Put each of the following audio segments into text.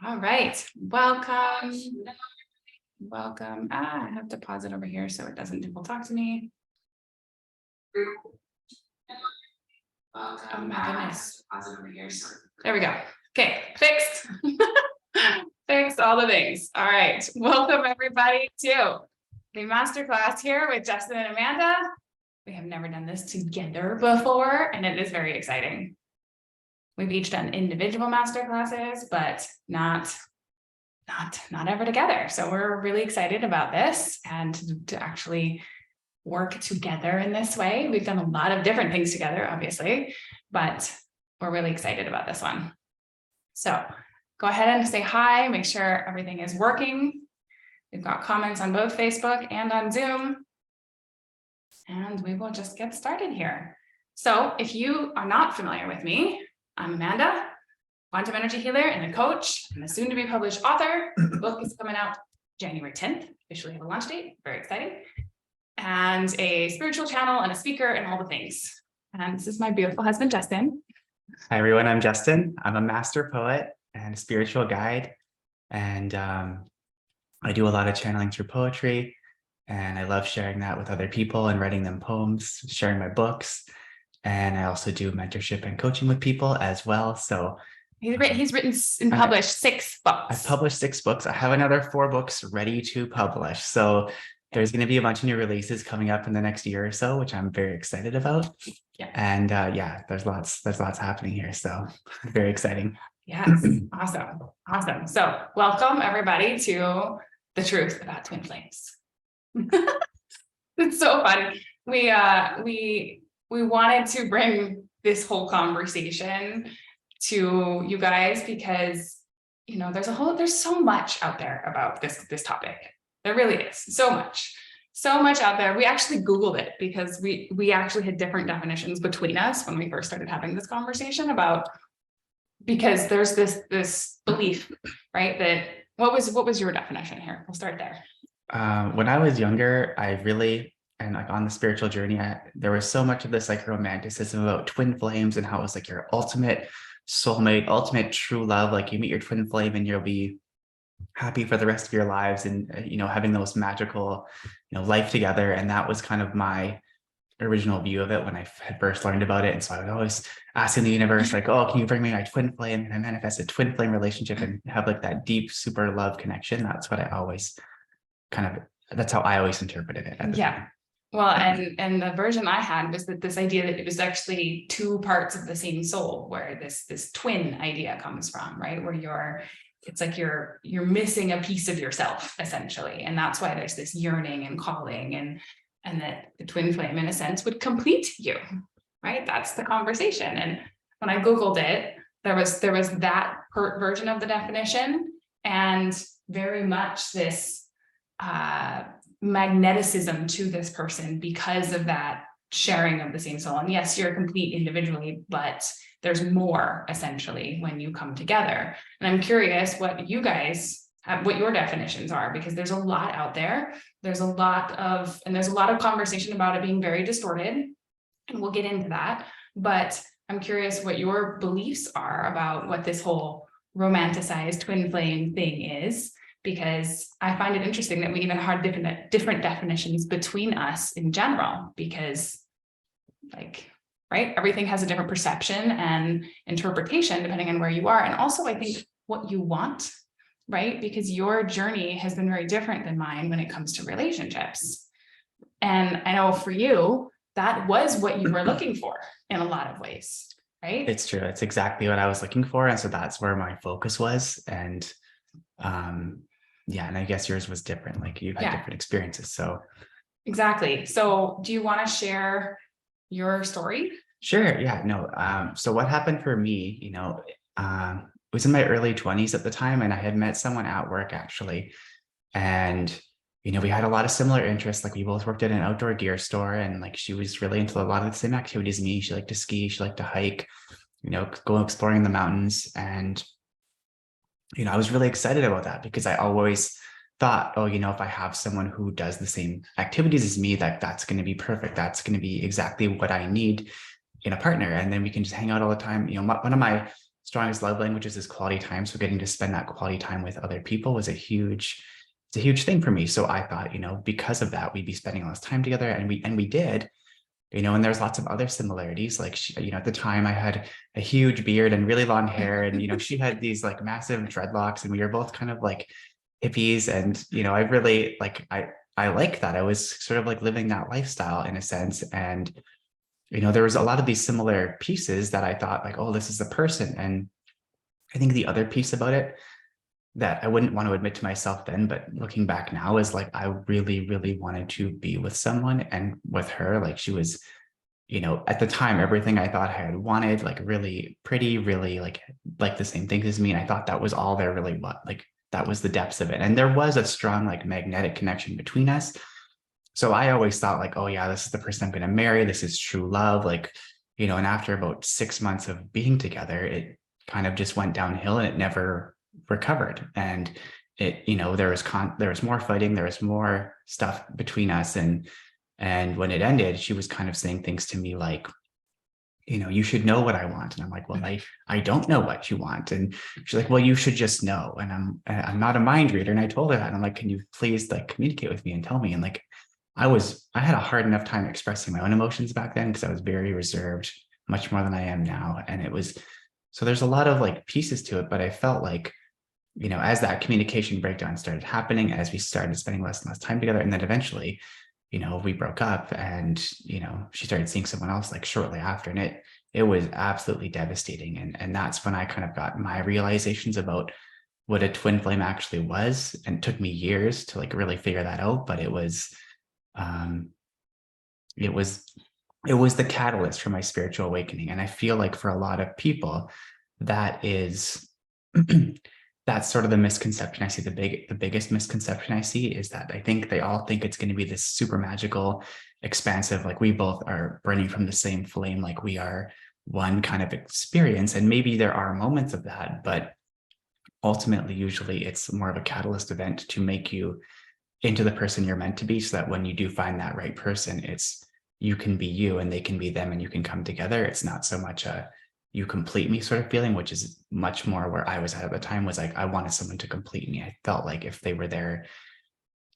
All right, welcome. Welcome. I have to pause it over here so it doesn't double talk to me. Oh my goodness. Pause it over here. There we go. Okay, fixed. Fixed all the things. All right, welcome everybody to the masterclass here with Justin and Amanda. We have never done this together before, and it is very exciting. We've each done individual masterclasses, but not ever together. So we're really excited about this and to actually work together in this way. We've done a lot of different things together, obviously, but we're really excited about this one. So go ahead and say hi, make sure everything is working. We've got comments on both Facebook and on Zoom. And we will just get started here. So if you are not familiar with me, I'm Amanda, quantum energy healer and a coach and a soon to be published author. The book is coming out January 10th, officially have a launch date, very exciting. And a spiritual channel and a speaker and all the things. And this is my beautiful husband, Justin. Hi, everyone. I'm Justin. I'm a master poet and a spiritual guide. And I do a lot of channeling through poetry. And I love sharing that with other people and writing them poems, sharing my books. And I also do mentorship and coaching with people as well. So he's written and published 6 books. I've published 6 books. I have another 4 books ready to publish. So there's going to be a bunch of new releases coming up in the next year or so, which I'm very excited about. Yeah. And yeah, there's lots happening here. So very exciting. Yes. Awesome. So welcome everybody to the truth about twin flames. It's so fun. We wanted to bring this whole conversation to you guys because, you know, there's so much out there about this topic. There really is so much out there. We actually Googled it because we actually had different definitions between us when we first started having this conversation because there's this belief, right? That what was your definition here? We'll start there. When I was younger, and like on the spiritual journey, there was so much of this like romanticism about twin flames and how it was like your ultimate soulmate, ultimate true love. Like you meet your twin flame and you'll be happy for the rest of your lives and, you know, having those magical, you know, life together. And that was kind of my original view of it when I had first learned about it. And so I would always ask in the universe, like, oh, can you bring me my twin flame? And I manifest a twin flame relationship and have like that deep, super love connection. That's what I always that's how I always interpreted it. Yeah. Well, and the version I had was that this idea that it was actually 2 parts of the same soul, where this twin idea comes from, right? Where it's like you're missing a piece of yourself essentially, and that's why there's this yearning and calling, and that the twin flame, in a sense, would complete you, right? That's the conversation. And when I Googled it, there was that version of the definition, and very much this magneticism to this person because of that sharing of the same soul. And yes, you're complete individually, but there's more essentially when you come together. And I'm curious what you guys have, what your definitions are, because there's a lot out there. There's a lot of conversation about it being very distorted, and we'll get into that. But I'm curious what your beliefs are about what this whole romanticized twin flame thing is, because I find it interesting that we even have different definitions between us in general, because like, right, everything has a different perception and interpretation depending on where you are. And also I think what you want, right? Because your journey has been very different than mine when it comes to relationships. And I know for you, that was what you were looking for in a lot of ways, right? It's true. It's exactly what I was looking for. And so that's where my focus was. And yeah, and I guess yours was different. Like you had different experiences. So exactly. So do you want to share your story? Sure. Yeah, no. So what happened for me, you know, it was in my early 20s at the time, and I had met someone at work actually. And, you know, we had a lot of similar interests. Like we both worked at an outdoor gear store, and like she was really into a lot of the same activities as me. She liked to ski, she liked to hike, you know, go exploring in the mountains. And you know, I was really excited about that because I always thought, oh, you know, if I have someone who does the same activities as me, that's going to be perfect. That's going to be exactly what I need in a partner. And then we can just hang out all the time. You know, one of my strongest love languages is quality time. So getting to spend that quality time with other people was it's a huge thing for me. So I thought, because of that, we'd be spending less time together, and we did, and there's lots of other similarities. Like at the time I had a huge beard and really long hair, and she had these like massive dreadlocks, and we were both kind of like hippies. And I really I like that. I was sort of like living that lifestyle in a sense. And there was a lot of these similar pieces that I thought like, oh, this is the person. And I think the other piece about it that I wouldn't want to admit to myself then, but looking back now, is like I really, really wanted to be with someone. And with her, like she was, at the time, everything I thought I had wanted, like really pretty, really like the same things as me. And I thought that was all there really was. Like that was the depths of it. And there was a strong like magnetic connection between us. So I always thought like, oh yeah, this is the person I'm going to marry. This is true love. Like, and after about 6 months of being together, it kind of just went downhill, and it never recovered. And it, there was more fighting, there was more stuff between us. And when it ended, she was kind of saying things to me like, you should know what I want. And I'm like, well, I don't know what you want. And she's like, well, you should just know. And I'm not a mind reader. And I told her that. And I'm like, can you please like communicate with me and tell me? And like, I had a hard enough time expressing my own emotions back then, because I was very reserved, much more than I am now. And so there's a lot of like pieces to it, but I felt like, as that communication breakdown started happening, as we started spending less and less time together, and then eventually, we broke up, and, she started seeing someone else like shortly after, and it was absolutely devastating. And that's when I kind of got my realizations about what a twin flame actually was. And it took me years to like really figure that out, but um, it was the catalyst for my spiritual awakening. And I feel like for a lot of people, that is that's sort of the misconception I see. The biggest misconception I see is that I think they all think it's going to be this super magical, expansive, like we both are burning from the same flame, like we are one kind of experience. And maybe there are moments of that, but ultimately, usually it's more of a catalyst event to make you into the person you're meant to be, so that when you do find that right person, it's you can be you and they can be them, and you can come together. It's not so much a you complete me sort of feeling, which is much more where I was at the time. Was like I wanted someone to complete me. I felt like if they were there,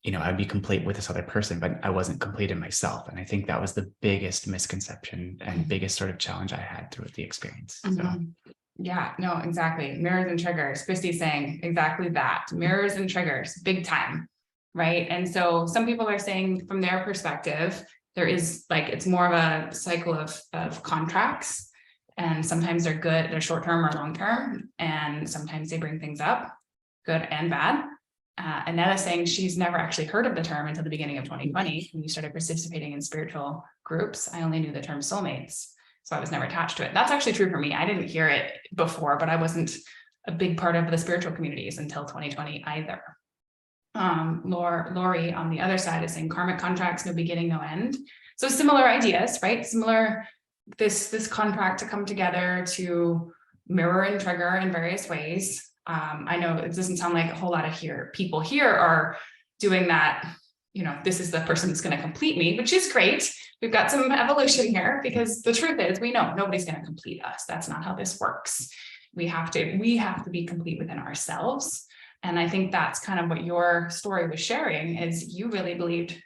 I'd be complete with this other person, but I wasn't complete in myself. And I think that was the biggest misconception and biggest sort of challenge I had throughout the experience. So Yeah, no, exactly. Mirrors and triggers. Christy's saying exactly that. Mirrors and triggers, big time. Right. And so some people are saying from their perspective, there is like, it's more of a cycle of contracts. And sometimes they're good, they're short-term or long-term. And sometimes they bring things up, good and bad. Aneta saying she's never actually heard of the term until the beginning of 2020, when you started participating in spiritual groups. I only knew the term soulmates, so I was never attached to it. That's actually true for me. I didn't hear it before, but I wasn't a big part of the spiritual communities until 2020 either. Lori on the other side is saying karmic contracts, no beginning, no end. So similar ideas, right? Similar, this contract to come together to mirror and trigger in various ways. I know it doesn't sound like a whole lot of people here are doing that. This is the person that's going to complete me, which is great. We've got some evolution here, because the truth is we know nobody's going to complete us. That's not how this works. We have to be complete within ourselves. And I think that's kind of what your story was sharing, is you really believed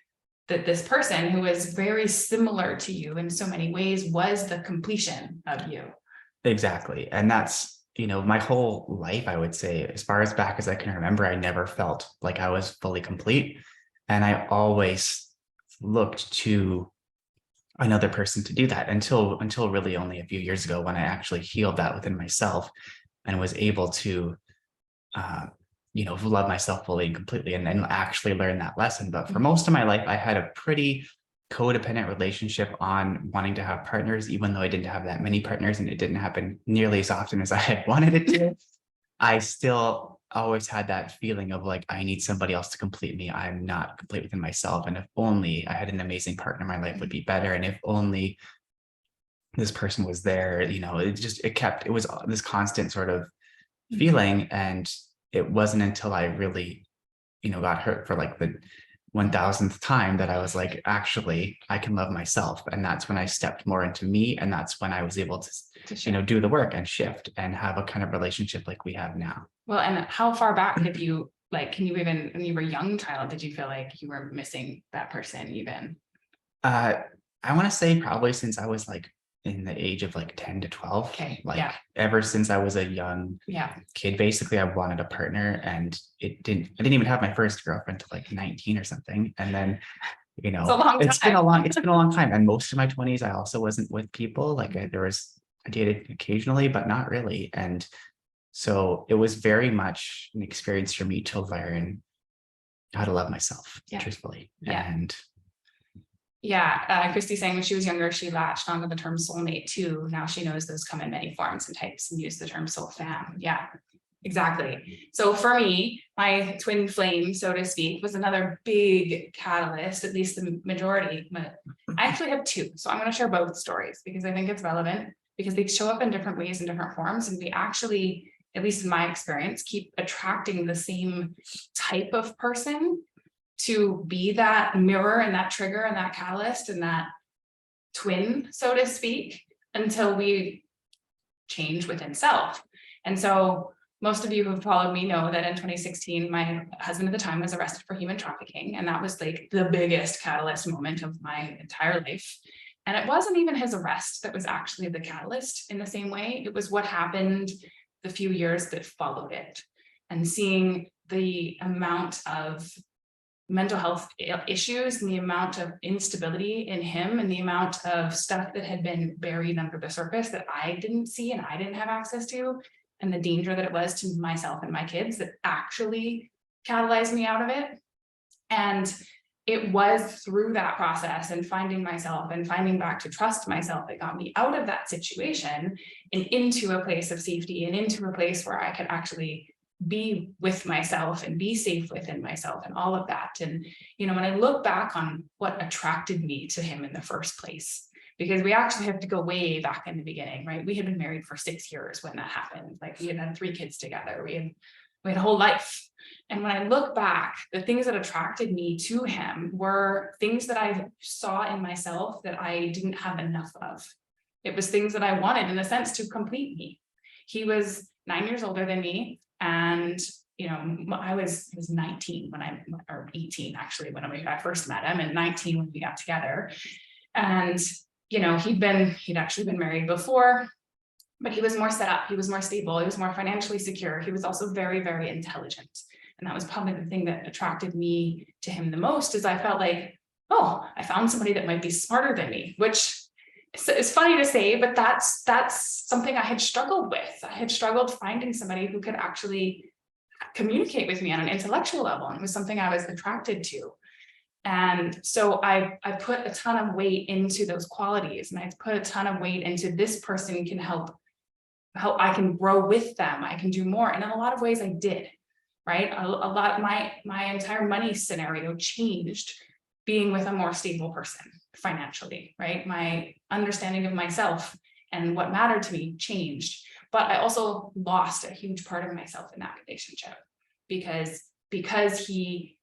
that this person who is very similar to you in so many ways was the completion of you. exactly. And that's, my whole life, I would say, as far as back as I can remember, I never felt like I was fully complete. And I always looked to another person to do that until really only a few years ago, when I actually healed that within myself and was able to love myself fully and completely, and then actually learn that lesson. But for most of my life, I had a pretty codependent relationship on wanting to have partners, even though I didn't have that many partners and it didn't happen nearly as often as I had wanted it to. I still always had that feeling of like, I need somebody else to complete me. I'm not complete within myself. And if only I had an amazing partner, my life would be better. And if only this person was there, it was this constant sort of feeling. And it wasn't until I really, got hurt for like 1000th time that I was like, actually, I can love myself. And that's when I stepped more into me. And that's when I was able to do the work and shift and have a kind of relationship like we have now. Well, and how far back did you, like, can you even, when you were a young child, did you feel like you were missing that person even? I want to say probably since I was like in the age of like 10 to 12. Okay, Like yeah. ever since I was a young kid, basically, I wanted a partner, and I didn't even have my first girlfriend till like 19 or something. And then, It's a long it's time. been a long time. And most of my 20s, I also wasn't with people. Like I dated occasionally, but not really. And so it was very much an experience for me to learn how to love myself, truthfully. And Christy's saying when she was younger, she latched onto the term soulmate too. Now she knows those come in many forms and types and use the term soul fam. Yeah, exactly. So for me, my twin flame, so to speak, was another big catalyst, at least the majority. But I actually have two. So I'm going to share both stories because I think it's relevant, because they show up in different ways, in different forms. And we actually, at least in my experience, keep attracting the same type of person to be that mirror and that trigger and that catalyst and that twin, so to speak, until we change within self. And so most of you who have followed me know that in 2016, my husband at the time was arrested for human trafficking. And that was like the biggest catalyst moment of my entire life. And it wasn't even his arrest that was actually the catalyst in the same way. It was what happened the few years that followed it, and seeing the amount of mental health issues and the amount of instability in him and the amount of stuff that had been buried under the surface that I didn't see and I didn't have access to, and the danger that it was to myself and my kids, that actually catalyzed me out of it. And it was through that process and finding myself and finding back to trust myself that got me out of that situation and into a place of safety and into a place where I could actually be with myself and be safe within myself and all of that. And, when I look back on what attracted me to him in the first place, because we actually have to go way back in the beginning, right? We had been married for 6 years when that happened. Like we had 3 kids together. We had a whole life. And when I look back, the things that attracted me to him were things that I saw in myself that I didn't have enough of. It was things that I wanted, in a sense, to complete me. He was 9 years older than me. And, I was 19 or 18 actually, when I first met him, and 19 when we got together. And, he'd actually been married before, but he was more set up. He was more stable. He was more financially secure. He was also very, very intelligent. And that was probably the thing that attracted me to him the most, is I felt like, oh, I found somebody that might be smarter than me, which it's funny to say, but that's something I had struggled with. I had struggled finding somebody who could actually communicate with me on an intellectual level. And it was something I was attracted to. And so I put a ton of weight into those qualities, and I put a ton of weight into this person can help I can grow with them. I can do more. And in a lot of ways I did, right? A lot of my entire money scenario changed being with a more stable person financially, right? My understanding of myself and what mattered to me changed, but I also lost a huge part of myself in that relationship because he,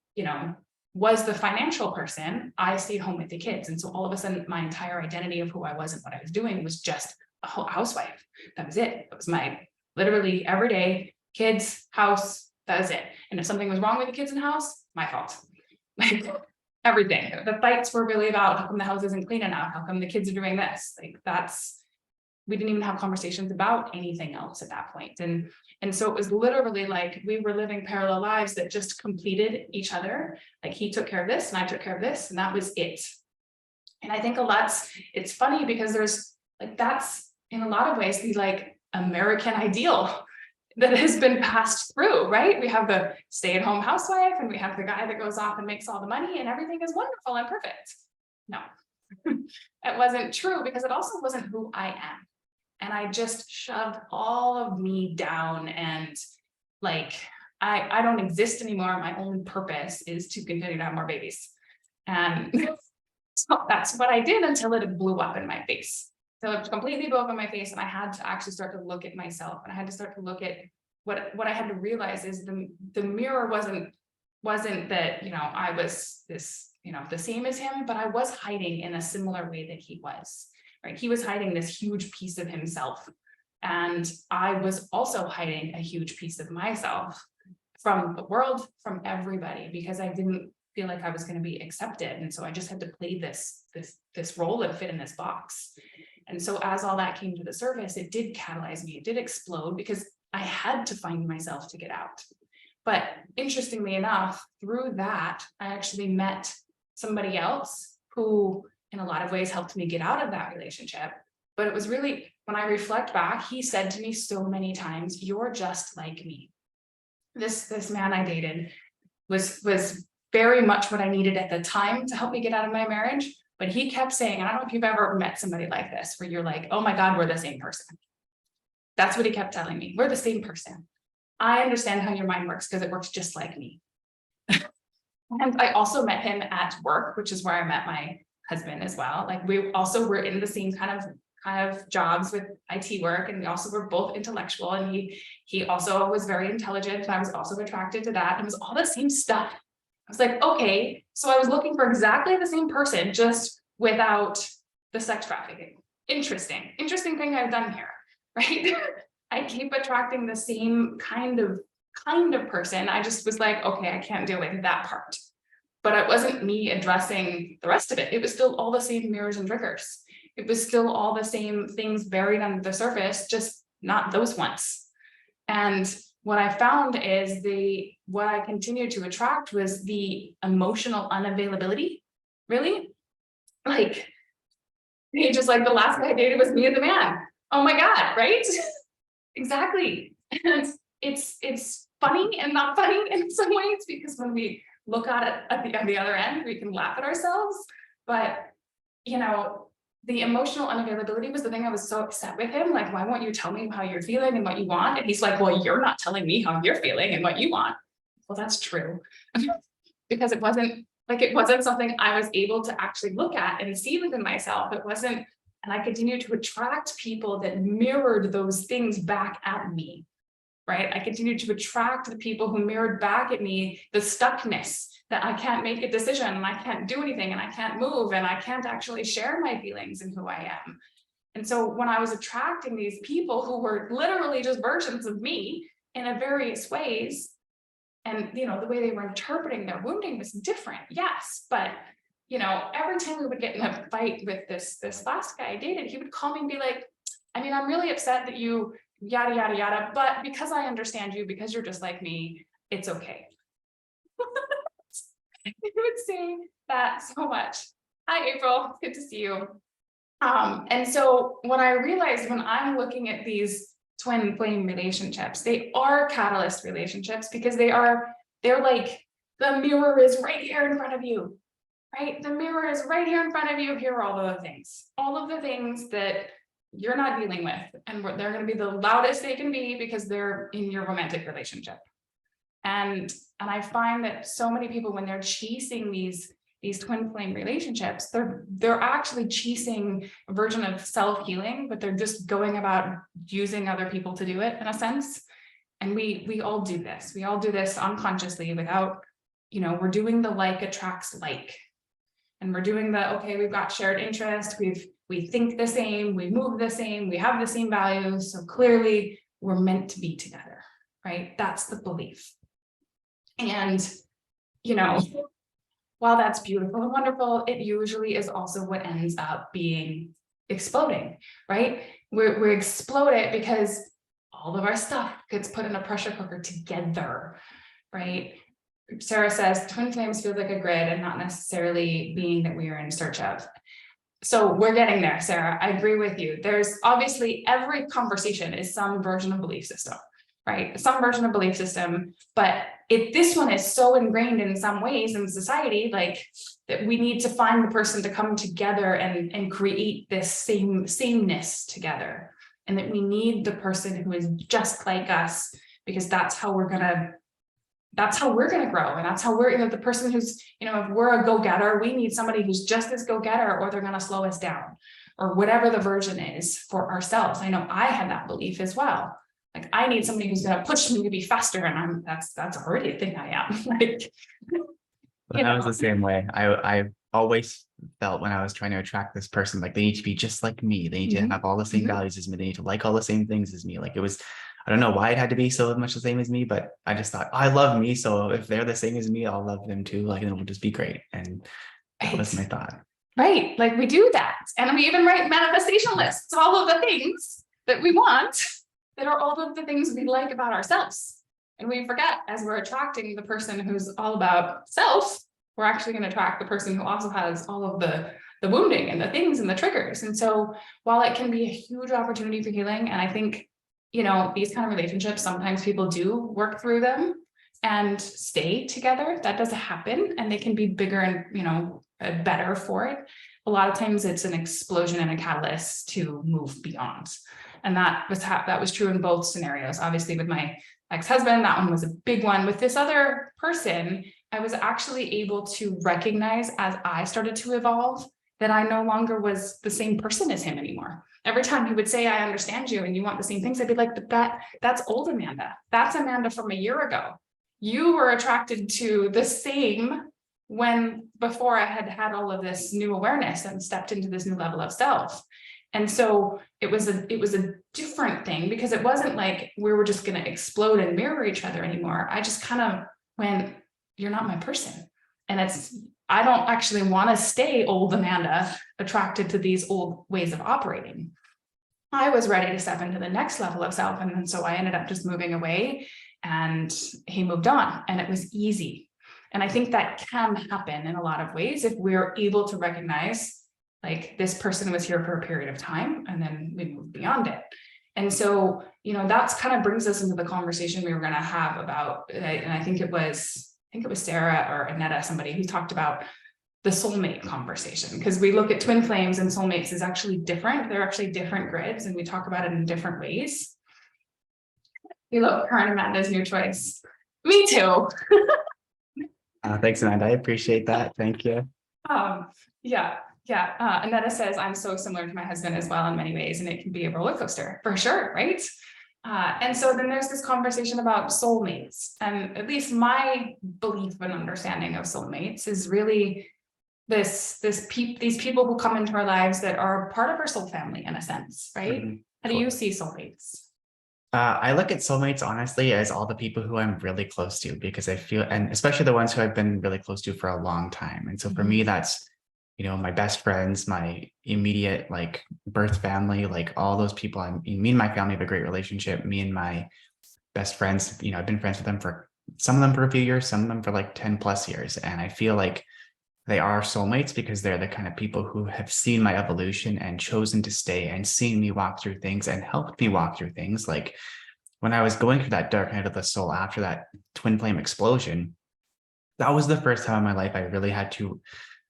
was the financial person. I stayed home with the kids. And so all of a sudden my entire identity of who I was and what I was doing was just a housewife. That was it. It was my literally everyday kids, house. That was it. And if something was wrong with the kids in the house, my fault. Like everything. The fights were really about how come the house isn't clean enough? How come the kids are doing this? Like we didn't even have conversations about anything else at that point. And so it was literally like we were living parallel lives that just completed each other. Like he took care of this and I took care of this, and that was it. And I think it's funny because there's like, that's in a lot of ways the like American ideal that has been passed through, right? We have the stay-at-home housewife and we have the guy that goes off and makes all the money and everything is wonderful and perfect. No, it wasn't true, because it also wasn't who I am. And I just shoved all of me down, and like, I don't exist anymore. My only purpose is to continue to have more babies. And so that's what I did until it blew up in my face. So it completely blew up in my face, and I had to actually start to look at myself, and I had to start to look at what I had to realize is the mirror wasn't wasn't that, I was this, the same as him, but I was hiding in a similar way that he was, right? He was hiding this huge piece of himself. And I was also hiding a huge piece of myself from the world, from everybody, because I didn't feel like I was going to be accepted. And so I just had to play this role and fit in this box. And so as all that came to the surface, it did catalyze me, it did explode, because I had to find myself to get out. But interestingly enough, through that, I actually met somebody else who, in a lot of ways, helped me get out of that relationship. But it was really, when I reflect back, he said to me so many times, "You're just like me." This man I dated was very much what I needed at the time to help me get out of my marriage. But he kept saying, and I don't know if you've ever met somebody like this, where you're like, "Oh my God, we're the same person." That's what he kept telling me. "We're the same person. I understand how your mind works because it works just like me." And I also met him at work, which is where I met my husband as well. Like, we also were in the same kind of jobs with IT work, and we also were both intellectual, and he also was very intelligent, and I was also attracted to that. It was all the same stuff. I was like, okay, so I was looking for exactly the same person, just without the sex trafficking. Interesting thing I've done here, right? I keep attracting the same kind of person. I just was like, okay, I can't deal with that part. But it wasn't me addressing the rest of it. It was still all the same mirrors and triggers. It was still all the same things buried under the surface, just not those ones. And what I found is what I continued to attract was the emotional unavailability, really. Like, just like the last guy I dated was me and the man. Oh my God, right? Exactly. And it's funny and not funny in some ways, because when we look at it at the other end, we can laugh at ourselves. But the emotional unavailability was the thing I was so upset with him. Like, why won't you tell me how you're feeling and what you want? And he's like, well, you're not telling me how you're feeling and what you want. Well, that's true. Because it wasn't something I was able to actually look at and see within myself. It wasn't, and I continued to attract people that mirrored those things back at me, right? I continued to attract the people who mirrored back at me the stuckness, that I can't make a decision and I can't do anything and I can't move and I can't actually share my feelings and who I am. And so when I was attracting these people who were literally just versions of me in a various ways, and the way they were interpreting their wounding was different, yes, but every time we would get in a fight with this last guy I dated, he would call me and be like, I mean, I'm really upset that you yada yada yada, but because I understand you, because you're just like me, it's okay. He would say that so much. Hi, April, good to see you. And so what I realized when I'm looking at these twin flame relationships, they are catalyst relationships, because they're like, the mirror is right here in front of you, right? The mirror is right here in front of you. Here are all of the things that you're not dealing with, and they're going to be the loudest they can be because they're in your romantic relationship. And I find that so many people, when they're chasing these twin flame relationships, they're actually chasing a version of self-healing, but they're just going about using other people to do it, in a sense. And we all do this. We all do this unconsciously without, we're doing the like attracts like. And we're doing the, okay, we've got shared interest, we think the same, we move the same, we have the same values. So clearly we're meant to be together, right? That's the belief. And, while that's beautiful and wonderful, it usually is also what ends up being exploding, right? We explode it because all of our stuff gets put in a pressure cooker together, right? Sarah says, twin flames feel like a grid and not necessarily being that we are in search of. So we're getting there, Sarah. I agree with you. There's obviously, every conversation is some version of belief system, right? Some version of belief system, but this one is so ingrained in some ways in society, like, that we need to find the person to come together and create this sameness together. And that we need the person who is just like us, because that's how we're gonna grow. And that's how we're, the person who's, if we're a go-getter, we need somebody who's just as go-getter, or they're going to slow us down, or whatever the version is for ourselves. I know I had that belief as well. Like I need somebody who's going to push me to be faster, and that's already a thing I am. Like, But I was the same way. I always felt when I was trying to attract this person, like they need to be just like me. They need to have all the same values as me. They need to like all the same things as me. Like it was, I don't know why it had to be so much the same as me, but I just thought I love me. So if they're the same as me, I'll love them too. Like, and it will just be great. And that was my thought. Right. Like we do that. And we even write manifestation lists, all of the things that we want, that are all of the things we like about ourselves. And we forget, as we're attracting the person who's all about self, we're actually going to attract the person who also has all of the wounding and the things and the triggers. And so while it can be a huge opportunity for healing, and I think, you know, these kind of relationships, sometimes people do work through them and stay together. That does happen, and they can be bigger and, you know, better for it. A lot of times it's an explosion and a catalyst to move beyond. And that was true in both scenarios. Obviously with my ex-husband, that one was a big one. With this other person, I was actually able to recognize, as I started to evolve, that I no longer was the same person as him anymore. Every time he would say, I understand you and you want the same things, I'd be like, but that's old Amanda. That's Amanda from a year ago. You were attracted to the same when before I had all of this new awareness and stepped into this new level of self. And so it was a different thing, because it wasn't like we were just going to explode and mirror each other anymore. I just kind of went, you're not my person. And I don't actually want to stay old Amanda attracted to these old ways of operating. I was ready to step into the next level of self. And then so I ended up just moving away, and he moved on, and it was easy. And I think that can happen in a lot of ways if we're able to recognize, like, this person was here for a period of time and then we moved beyond it. And so, you know, that's kind of brings us into the conversation we were going to have about, and I think it was Sarah or Annetta, somebody who talked about the soulmate conversation, because we look at twin flames and soulmates is actually different. They're actually different grids, and we talk about it in different ways. You look, her and Amanda's new choice. Me too. Thanks, Amanda. I appreciate that. Thank you. Yeah. Annetta says, I'm so similar to my husband as well in many ways, and it can be a roller coaster for sure, right? And so then there's this conversation about soulmates, and at least my belief and understanding of soulmates is really these people who come into our lives that are part of our soul family in a sense, right? How do you see soulmates? I look at soulmates honestly as all the people who I'm really close to, because I feel, and especially the ones who I've been really close to for a long time. And so for me, that's, you know, my best friends, my immediate like birth family, like all those people. Me and my family have a great relationship. Me and my best friends, you know, I've been friends with them for some of them for a few years, some of them for like 10 plus years. And I feel like they are soulmates because they're the kind of people who have seen my evolution and chosen to stay and seen me walk through things and helped me walk through things. Like when I was going through that dark night of the soul after that twin flame explosion, that was the first time in my life I really had to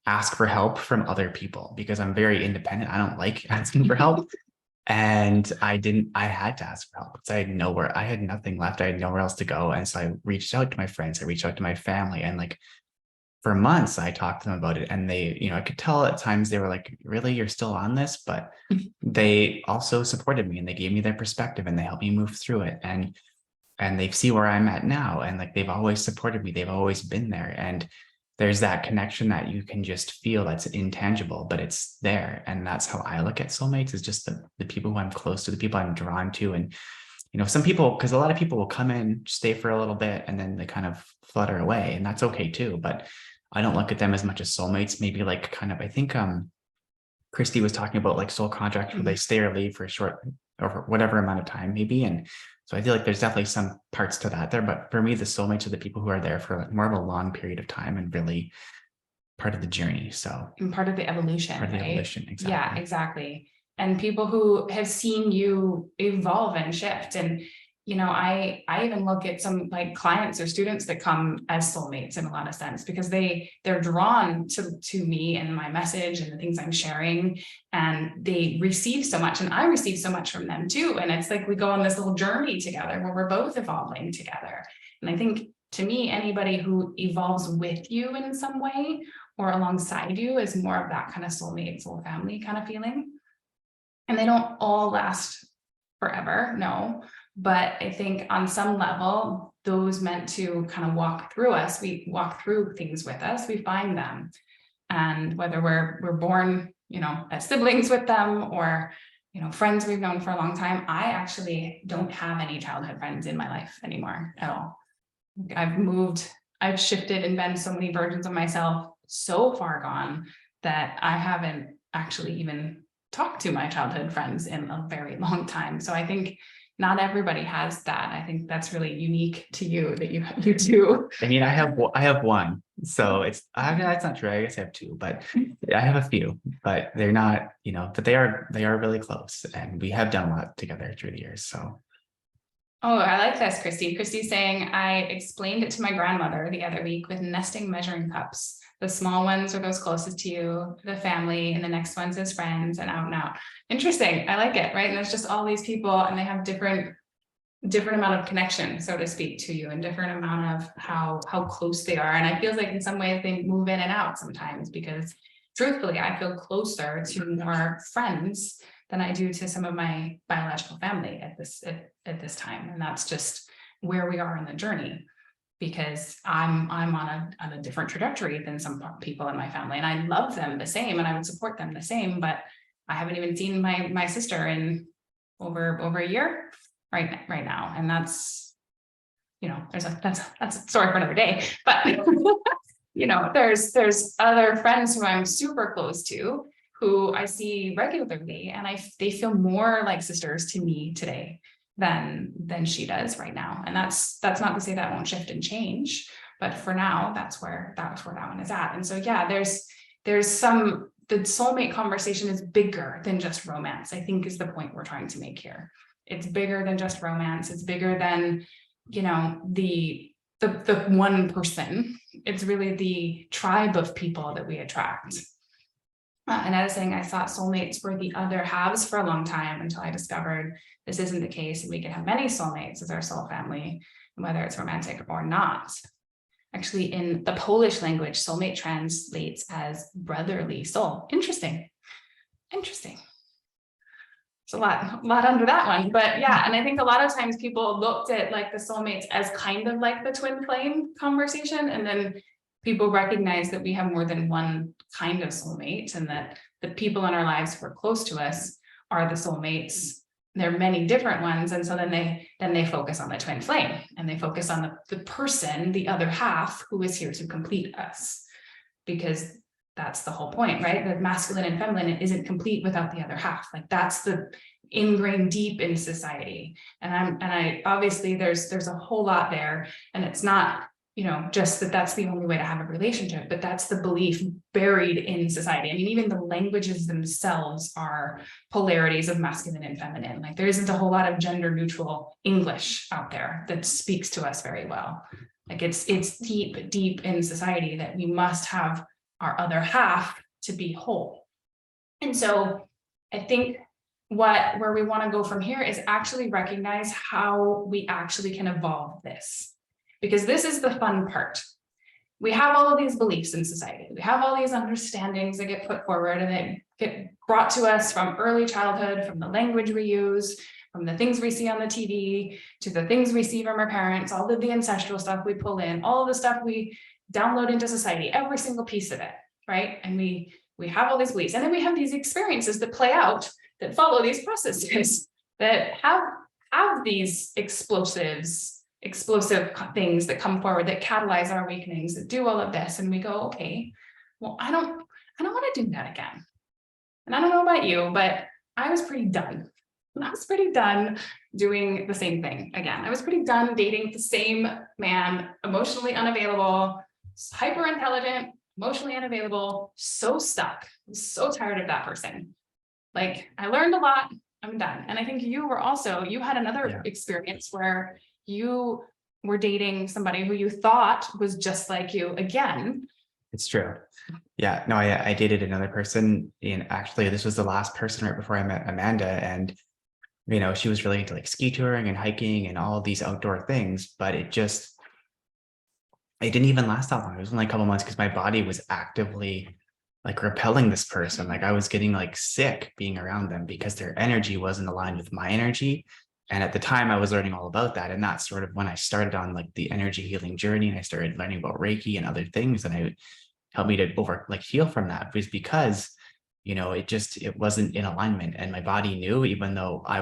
ask for help from other people, because I'm very independent. I don't like asking for help. And I had to ask for help because I had nothing left. I had nowhere else to go. And so I reached out to my friends, I reached out to my family, and like, for months, I talked to them about it, and they, you know, I could tell at times they were like, really, you're still on this? But they also supported me, and they gave me their perspective, and they helped me move through it. And they see where I'm at now. And like, they've always supported me. They've always been there. And there's that connection that you can just feel that's intangible, but it's there. And that's how I look at soulmates, is just the people who I'm close to, the people I'm drawn to. And, you know, some people, because a lot of people will come in, stay for a little bit, and then they kind of flutter away, and that's okay too. But I don't look at them as much as soulmates, maybe like kind of, I think Christy was talking about like soul contracts where they stay or leave for a short or for whatever amount of time maybe. And so I feel like there's definitely some parts to that there. But for me, the soulmates are the people who are there for like more of a long period of time and really part of the journey. So And part of the evolution, part of the right? evolution, exactly. Yeah, exactly. And people who have seen you evolve and shift. And, you know, I even look at some like clients or students that come as soulmates in a lot of sense, because they're drawn to me and my message and the things I'm sharing, and they receive so much, and I receive so much from them too. And it's like we go on this little journey together where we're both evolving together. And I think, to me, anybody who evolves with you in some way or alongside you is more of that kind of soulmate, soul family kind of feeling. And they don't all last forever, no, But I think on some level, those meant to kind of walk through us, we walk through things with us, we find them. And whether we're born, as siblings with them, or, friends we've known for a long time, I actually don't have any childhood friends in my life anymore at all. I've moved, I've shifted and been so many versions of myself so far gone that I haven't actually even talked to my childhood friends in a very long time. So I think not everybody has that. I think that's really unique to you, that you do. I mean, I have one, so that's not true. I guess I have two, but I have a few, but they're not, but they are really close, and we have done a lot together through the years. So. Oh, I like this, Christy. Christy's saying, I explained it to my grandmother the other week with nesting measuring cups. The small ones are those closest to you, the family, and the next ones is friends, and out and out. Interesting. I like it, right? And there's just all these people, and they have different amount of connection, so to speak, to you, and different amount of how close they are. And I feel like in some ways they move in and out sometimes, because truthfully, I feel closer to more friends than I do to some of my biological family at this time. And that's just where we are in the journey, because I'm on a different trajectory than some people in my family, and I love them the same, and I would support them the same, but I haven't even seen my sister in over a year right now. And that's, that's a story for another day, but there's other friends who I'm super close to, who I see regularly, and they feel more like sisters to me today than she does right now. And that's not to say that won't shift and change, but for now, that's where that one is at. And so, yeah, there's some, the soulmate conversation is bigger than just romance, I think, is the point we're trying to make here. It's bigger than just romance. It's bigger than, the one person. It's really the tribe of people that we attract. And I was saying, I thought soulmates were the other halves for a long time, until I discovered this isn't the case, and we can have many soulmates as our soul family, whether it's romantic or not. Actually, in the Polish language, soulmate translates as brotherly soul. Interesting. There's a lot under that one, but yeah. And I think a lot of times people looked at like the soulmates as kind of like the twin flame conversation, and then people recognize that we have more than one kind of soulmate, and that the people in our lives who are close to us are the soulmates. There are many different ones, and so then they focus on the twin flame, and they focus on the person, the other half, who is here to complete us, because that's the whole point, right? The masculine and feminine isn't complete without the other half. Like, that's the ingrained deep in society. And I obviously there's a whole lot there, and it's not, just that's the only way to have a relationship, but that's the belief buried in society. I mean, even the languages themselves are polarities of masculine and feminine. Like, there isn't a whole lot of gender neutral English out there that speaks to us very well. Like, it's deep in society that we must have our other half to be whole. And so I think where we want to go from here is actually recognize how we actually can evolve this, because this is the fun part. We have all of these beliefs in society. We have all these understandings that get put forward, and they get brought to us from early childhood, from the language we use, from the things we see on the TV, to the things we see from our parents, all of the ancestral stuff we pull in, all of the stuff we download into society, every single piece of it, right? And we have all these beliefs, and then we have these experiences that play out, that follow these processes, that have these explosive things that come forward, that catalyze our awakenings, that do all of this. And we go, okay, well, I don't want to do that again. And I don't know about you, but I was pretty done. I was pretty done doing the same thing again. I was pretty done dating the same man, emotionally unavailable, hyper intelligent, emotionally unavailable, so stuck. I'm so tired of that person. Like, I learned a lot, I'm done. And I think you had another experience where you were dating somebody who you thought was just like you again. It's true. Yeah, no, I dated another person, and actually this was the last person right before I met Amanda. And she was really into like ski touring and hiking and all these outdoor things, but it didn't even last that long. It was only a couple months, because my body was actively like repelling this person. Like, I was getting like sick being around them, because their energy wasn't aligned with my energy. And at the time I was learning all about that. And that's sort of when I started on like the energy healing journey, and I started learning about Reiki and other things. And I helped me to heal from that, was because, it wasn't in alignment, and my body knew, even though I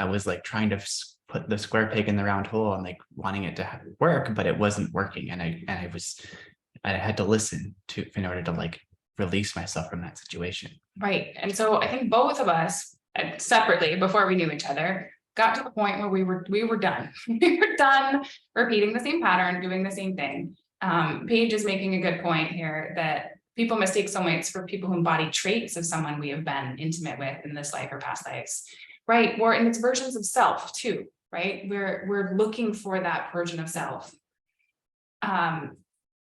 was like trying to put the square peg in the round hole and like wanting it to work, but it wasn't working. And I had to listen to, in order to like release myself from that situation. Right. And so I think both of us separately, before we knew each other, got to the point where we were done. We were done repeating the same pattern, doing the same thing. Paige is making a good point here that people mistake soulmates for people who embody traits of someone we have been intimate with in this life or past lives. Right. Or in its versions of self too, right? We're looking for that version of self.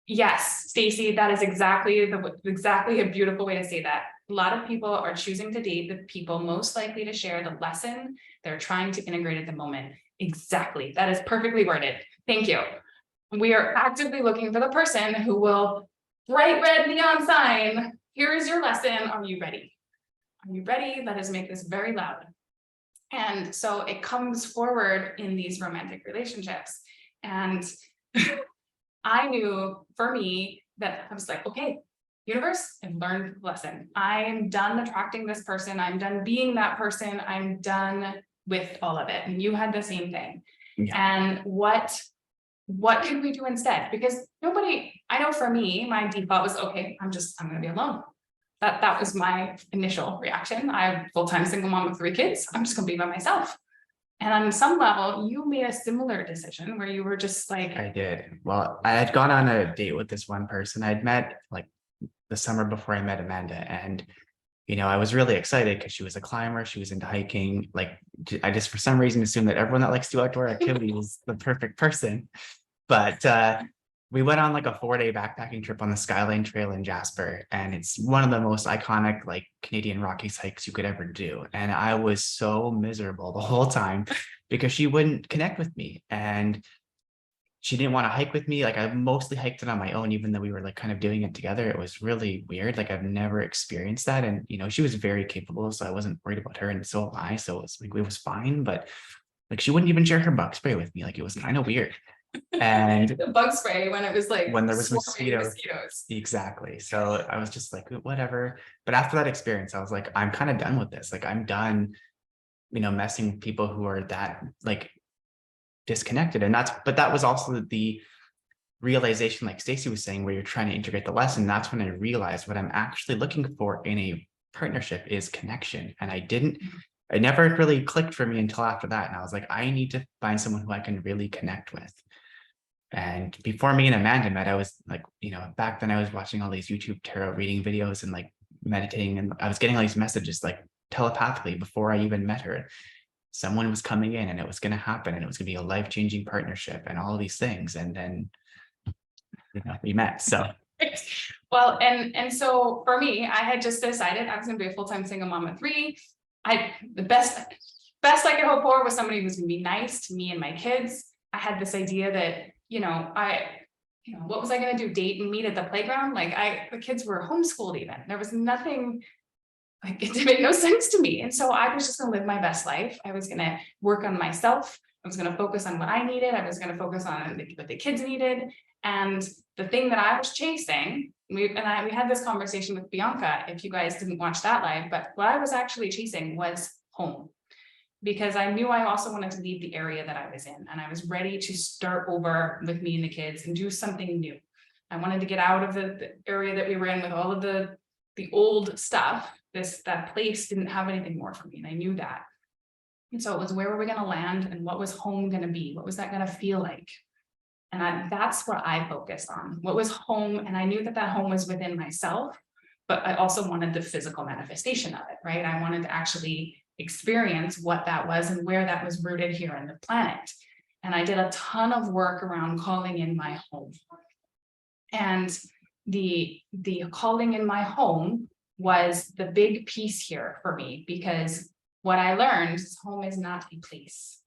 Yes, Stacy, that is exactly a beautiful way to say that. A lot of people are choosing to date the people most likely to share the lesson they're trying to integrate at the moment. Exactly. That is perfectly worded. Thank you. We are actively looking for the person who will bright red neon sign. Here is your lesson. Are you ready? Are you ready? Let us make this very loud. And so it comes forward in these romantic relationships. And I knew for me that I was like, okay, universe, I've learned the lesson. I'm done attracting this person. I'm done being that person. I'm done with all of it. And you had the same thing. Yeah. And what can we do instead? Because I know for me, my default was, okay, I'm going to be alone. That was my initial reaction. I'm a full-time single mom with 3 kids. I'm just going to be by myself. And on some level, you made a similar decision where you were just like, I did. Well, I had gone on a date with this one person I'd met like the summer before I met Amanda. And, I was really excited because she was a climber. She was into hiking. Like, I just, for some reason, assumed that everyone that likes to do outdoor activities was the perfect person. But we went on like a 4-day backpacking trip on the Skyline Trail in Jasper. And it's one of the most iconic, like, Canadian Rockies hikes you could ever do. And I was so miserable the whole time because she wouldn't connect with me. And she didn't want to hike with me. Like, I mostly hiked it on my own, even though we were like kind of doing it together. It was really weird. Like, I've never experienced that. And, she was very capable. So I wasn't worried about her. And so am I. So it was fine. But like, she wouldn't even share her bug spray with me. Like, it was kind of weird. And the bug spray when it was like when there was swarming mosquitoes. Exactly. So I was just like, whatever. But after that experience, I was like, I'm kind of done with this. Like, I'm done, messing with people who are that like disconnected. But that was also the realization, like Stacey was saying, where you're trying to integrate the lesson. That's when I realized what I'm actually looking for in a partnership is connection. And it never really clicked for me until after that. And I was like, I need to find someone who I can really connect with. And before me and Amanda met, I was like, back then I was watching all these YouTube tarot reading videos and like meditating, and I was getting all these messages like telepathically before I even met her. Someone was coming in and it was going to happen, and it was going to be a life-changing partnership and all of these things. And then, we met. So well, and so for me, I had just decided I was going to be a full-time single mom of 3. The best I could hope for was somebody who was going to be nice to me and my kids. I had this idea that, what was I going to do? Date and meet at the playground? Like, the kids were homeschooled even. There was nothing, like, it made no sense to me. And so I was just going to live my best life. I was going to work on myself. I was going to focus on what I needed. I was going to focus on what the kids needed. And the thing that I was chasing, we had this conversation with Bianca, if you guys didn't watch that live, but what I was actually chasing was home. Because I knew I also wanted to leave the area that I was in, and I was ready to start over with me and the kids and do something new. I wanted to get out of the area that we were in with all of the old stuff. That place didn't have anything more for me, and I knew that. And so it was, where were we going to land, and what was home going to be? What was that going to feel like? And that's what I focused on. What was home? And I knew that home was within myself, but I also wanted the physical manifestation of it, right? I wanted to actually experience what that was and where that was rooted here on the planet. And I did a ton of work around calling in my home. And the calling in my home was the big piece here for me, because what I learned is home is not a place.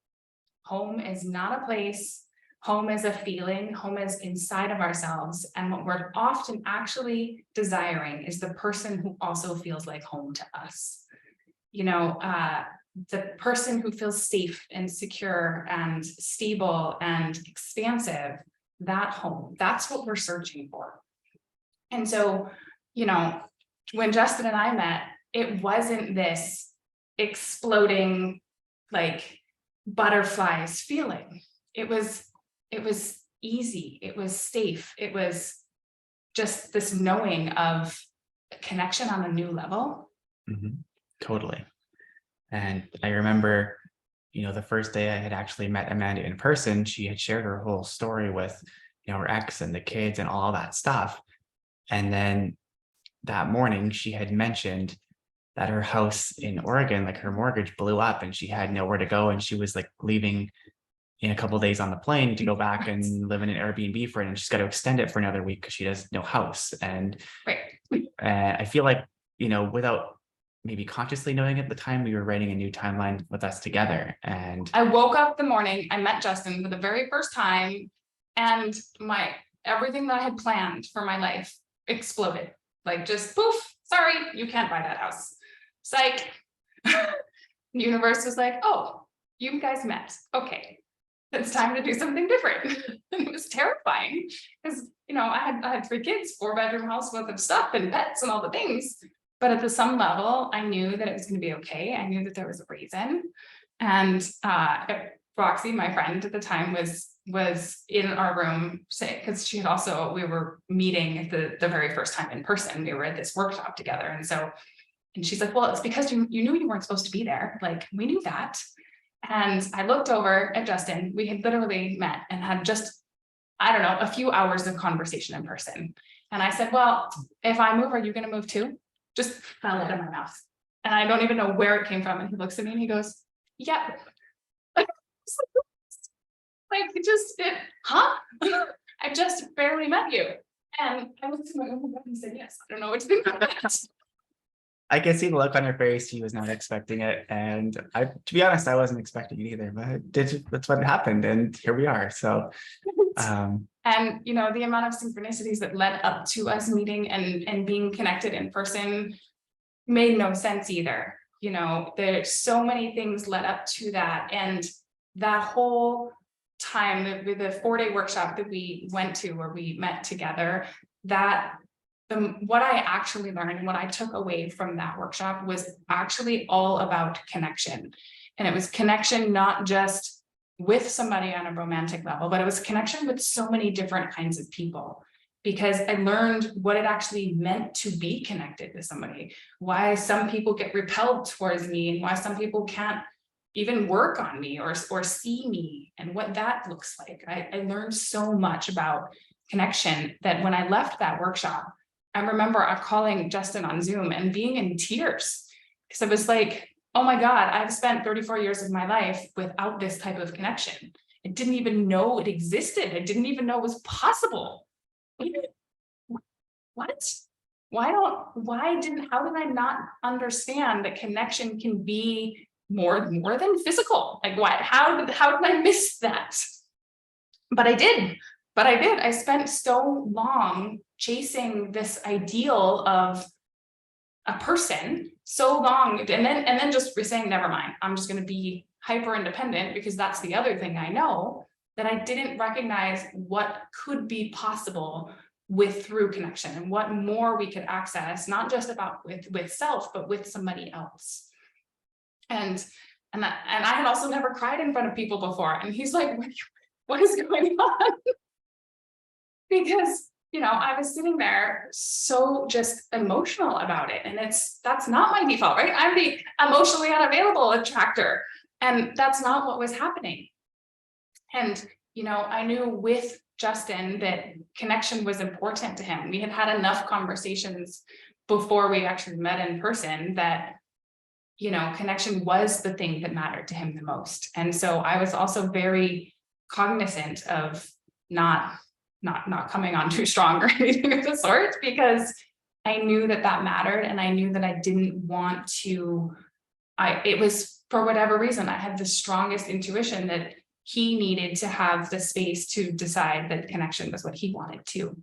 Home is not a place. Home is a feeling. Home is inside of ourselves. And what we're often actually desiring is the person who also feels like home to us. the person who feels safe and secure and stable and expansive, that home, that's what we're searching for. And so, you know, when Justin and I met, it wasn't this exploding like butterflies feeling. It was easy, it was safe, it was just this knowing of connection on a new level. Totally. And I remember, the first day I had actually met Amanda in person, she had shared her whole story with, her ex and the kids and all that stuff. And then that morning she had mentioned that her house in Oregon, like her mortgage blew up and she had nowhere to go. And she was like leaving in a couple of days on the plane to go back and live in an Airbnb for it. And she's got to extend it for another week because she has no house. And I feel like, without maybe consciously knowing at the time, we were writing a new timeline with us together. And I woke up the morning, I met Justin for the very first time, and everything that I had planned for my life exploded. Like just poof, sorry, you can't buy that house. Psych. The universe was like, oh, you guys met. Okay, it's time to do something different. And it was terrifying because, I had 3 kids, 4-bedroom house worth of stuff and pets and all the things. But at some level, I knew that it was going to be okay. I knew that there was a reason. And Roxy, my friend at the time, was in our room because we were meeting the very first time in person. We were at this workshop together. And she's like, well, it's because you knew you weren't supposed to be there. Like, we knew that. And I looked over at Justin. We had literally met and had just, I don't know, a few hours of conversation in person. And I said, well, if I move, are you going to move too? Just fell out of my mouth. And I don't even know where it came from. And he looks at me and he goes, yeah. Huh? I just barely met you. And I looked at my own and said, yes, I don't know what to do about that. I can see the look on her face. She was not expecting it. And to be honest, I wasn't expecting it either, but that's what happened. And here we are. So, and the amount of synchronicities that led up to us meeting and being connected in person made no sense either. There's so many things led up to that. And that whole time, the 4-day workshop that we went to where we met together, what I actually learned and what I took away from that workshop was actually all about connection. And it was connection, not just with somebody on a romantic level, but it was connection with so many different kinds of people, because I learned what it actually meant to be connected to somebody, why some people get repelled towards me and why some people can't even work on me or see me and what that looks like. I learned so much about connection that when I left that workshop, I remember calling Justin on Zoom and being in tears because I was like, oh my God, I've spent 34 years of my life without this type of connection. I didn't even know it existed. I didn't even know it was possible. What? How did I not understand that connection can be more than physical? Like what? How did I miss that? But I did. I spent so long chasing this ideal of a person so long, and then just saying, never mind, I'm just going to be hyper independent because that's the other thing I know, that I didn't recognize what could be possible through connection and what more we could access, not just about with self, but with somebody else. And I had also never cried in front of people before. And he's like, what is going on? Because, I was sitting there so just emotional about it. And that's not my default, right? I'm the emotionally unavailable attractor. And that's not what was happening. And, I knew with Justin that connection was important to him. We had had enough conversations before we actually met in person that, connection was the thing that mattered to him the most. And so I was also very cognizant of not coming on too strong or anything of the sort, because I knew that mattered. And I knew that I didn't want to, it was for whatever reason, I had the strongest intuition that he needed to have the space to decide that connection was what he wanted to.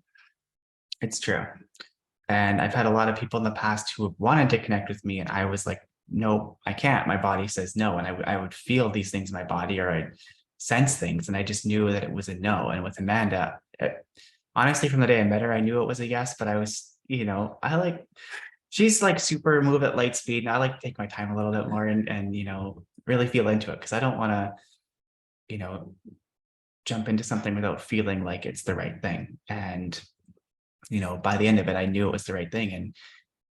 It's true. And I've had a lot of people in the past who have wanted to connect with me. And I was like no, I can't. My body says no. And I would feel these things in my body, or I'd sense things. And I just knew that it was a no. And with Amanda, honestly, from the day I met her, I knew it was a yes, but I was, she's like super move at light speed. And I like to take my time a little bit more and really feel into it, because I don't want to, jump into something without feeling like it's the right thing. And, by the end of it, I knew it was the right thing.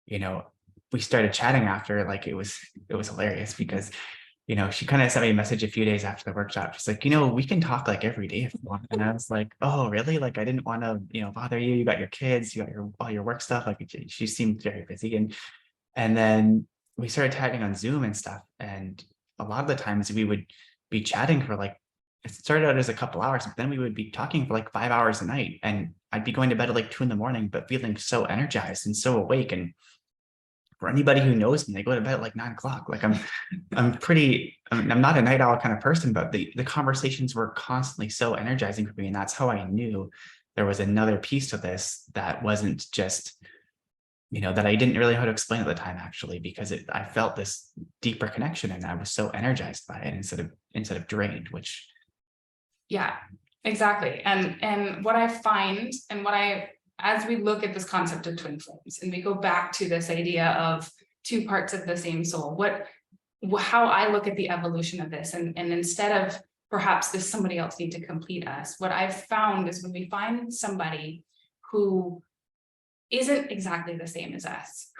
And, we started chatting after, like, it was hilarious because, she kind of sent me a message a few days after the workshop. She's like, we can talk like every day if you want. And I was like, oh, really? Like, I didn't want to, bother you. You got your kids, you got all your work stuff. Like, she seemed very busy. And then we started chatting on Zoom and stuff. And a lot of the times we would be chatting for like, it started out as a couple hours, but then we would be talking for like 5 hours a night. And I'd be going to bed at like 2 a.m, but feeling so energized and so awake. And for anybody who knows me, they go to bed at like 9 o'clock. Like I'm not a night owl kind of person, but the conversations were constantly so energizing for me. And that's how I knew there was another piece to this that wasn't just, that I didn't really know how to explain at the time, actually, because I felt this deeper connection and I was so energized by it instead of drained, which. Yeah, exactly. And what I find, and as we look at this concept of twin flames, and we go back to this idea of two parts of the same soul, how I look at the evolution of this, and instead of perhaps this somebody else need to complete us, what I've found is when we find somebody who isn't exactly the same as us,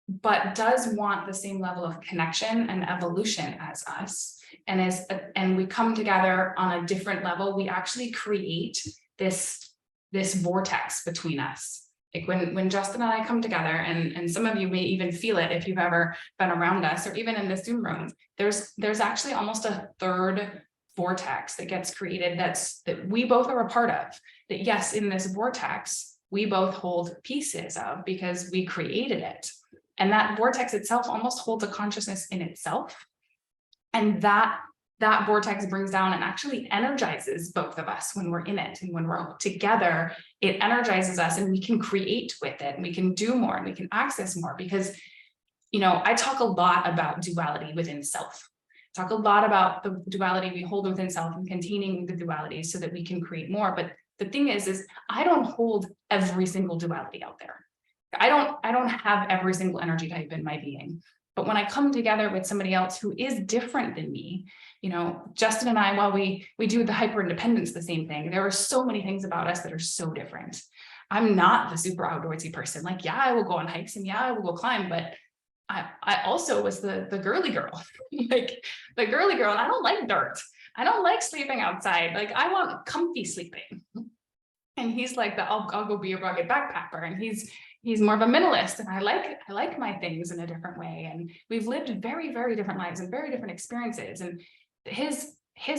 but does want the same level of connection and evolution as us, and we come together on a different level, we actually create this vortex between us. Like when Justin and I come together, and some of you may even feel it if you've ever been around us, or even in the Zoom room, there's actually almost a third vortex that gets created that we both are a part of. That yes, in this vortex, we both hold pieces of, because we created it. And that vortex itself almost holds a consciousness in itself. And that vortex brings down and actually energizes both of us when we're in it. And when we're together, it energizes us, and we can create with it, and we can do more, and we can access more. Because, I talk a lot about duality within self. I talk a lot about the duality we hold within self and containing the duality so that we can create more. But the thing is I don't hold every single duality out there. I don't have every single energy type in my being. But when I come together with somebody else who is different than me, Justin and I, while we do the hyper independence, the same thing, there are so many things about us that are so different. I'm not the super outdoorsy person. Like, yeah, I will go on hikes, and yeah, I will go climb, but I also was the girly girl, like the girly girl. And I don't like dirt. I don't like sleeping outside. Like, I want comfy sleeping. And he's like I'll go be a rugged backpacker. And he's more of a minimalist, and I like my things in a different way. And we've lived very, very different lives and very different experiences. And his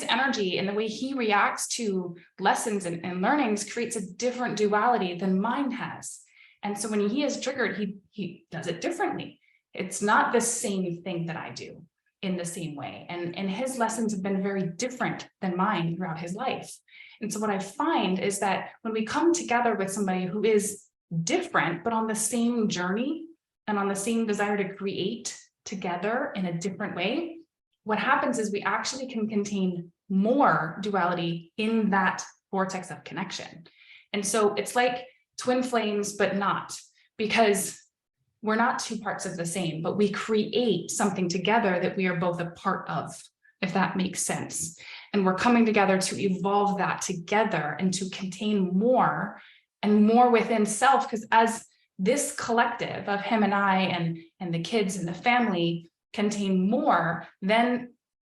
energy and the way he reacts to lessons and learnings creates a different duality than mine has. And so when he is triggered, he does it differently. It's not the same thing that I do in the same way. And his lessons have been very different than mine throughout his life. And so what I find is that when we come together with somebody who is different, but on the same journey and on the same desire to create together in a different way, what happens is we actually can contain more duality in that vortex of connection. And so it's like twin flames, but not, because we're not two parts of the same, but we create something together that we are both a part of, if that makes sense. And we're coming together to evolve that together and to contain more and more within self. Because as this collective of him and I and the kids and the family contain more, then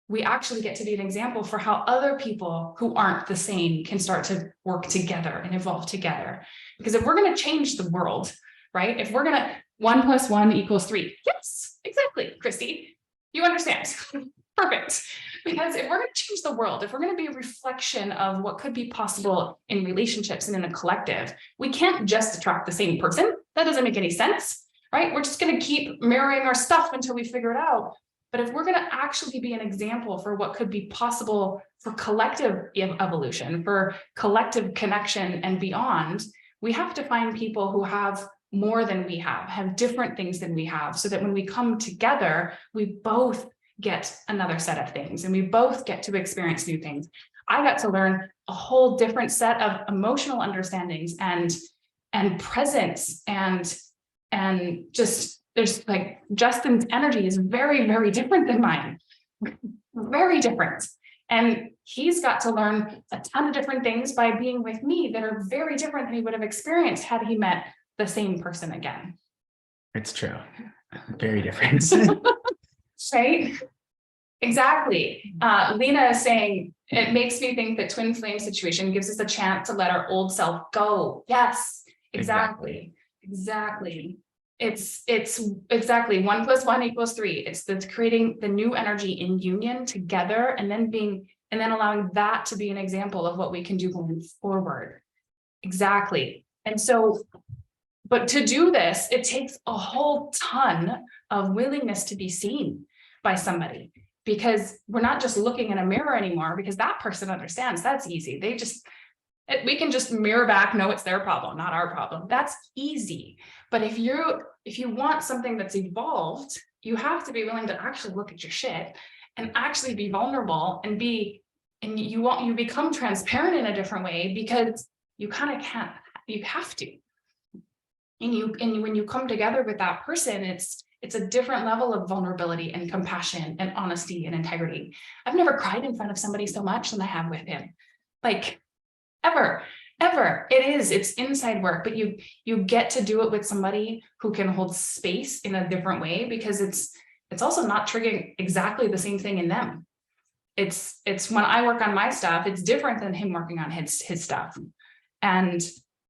we actually get to be an example for how other people who aren't the same can start to work together and evolve together. Because if we're going to change the world, right? If we're going to 1 + 1 = 3. Yes, exactly, Christy. You understand. Perfect. Because if we're going to change the world, if we're going to be a reflection of what could be possible in relationships and in a collective, we can't just attract the same person. That doesn't make any sense, right? We're just going to keep mirroring our stuff until we figure it out. But if we're going to actually be an example for what could be possible for collective evolution, for collective connection and beyond, we have to find people who have more than we have different things than we have, so that when we come together, we both get another set of things and we both get to experience new things. I got to learn a whole different set of emotional understandings and presence and just, there's like, Justin's energy is very, very different than mine. Very different. And he's got to learn a ton of different things by being with me that are very different than he would have experienced had he met the same person again. It's true. Very different. Right? Exactly. Lena is saying, it makes me think that twin flame situation gives us a chance to let our old self go. Yes, exactly. It's exactly 1 + 1 = 3. It's creating the new energy in union together, and then allowing that to be an example of what we can do going forward. Exactly. And so, but to do this, it takes a whole ton of willingness to be seen by somebody, because we're not just looking in a mirror anymore, because that person understands that's easy. We can just mirror back, no, it's their problem, not our problem. That's easy. But if you want something that's evolved, you have to be willing to actually look at your shit and actually be vulnerable and you become transparent in a different way, because you kind of can't, you have to. And when you come together with that person, it's a different level of vulnerability and compassion and honesty and integrity. I've never cried in front of somebody so much than I have with him. Like, ever. It's inside work, but you get to do it with somebody who can hold space in a different way, because it's also not triggering exactly the same thing in them. It's when I work on my stuff, it's different than him working on his stuff. And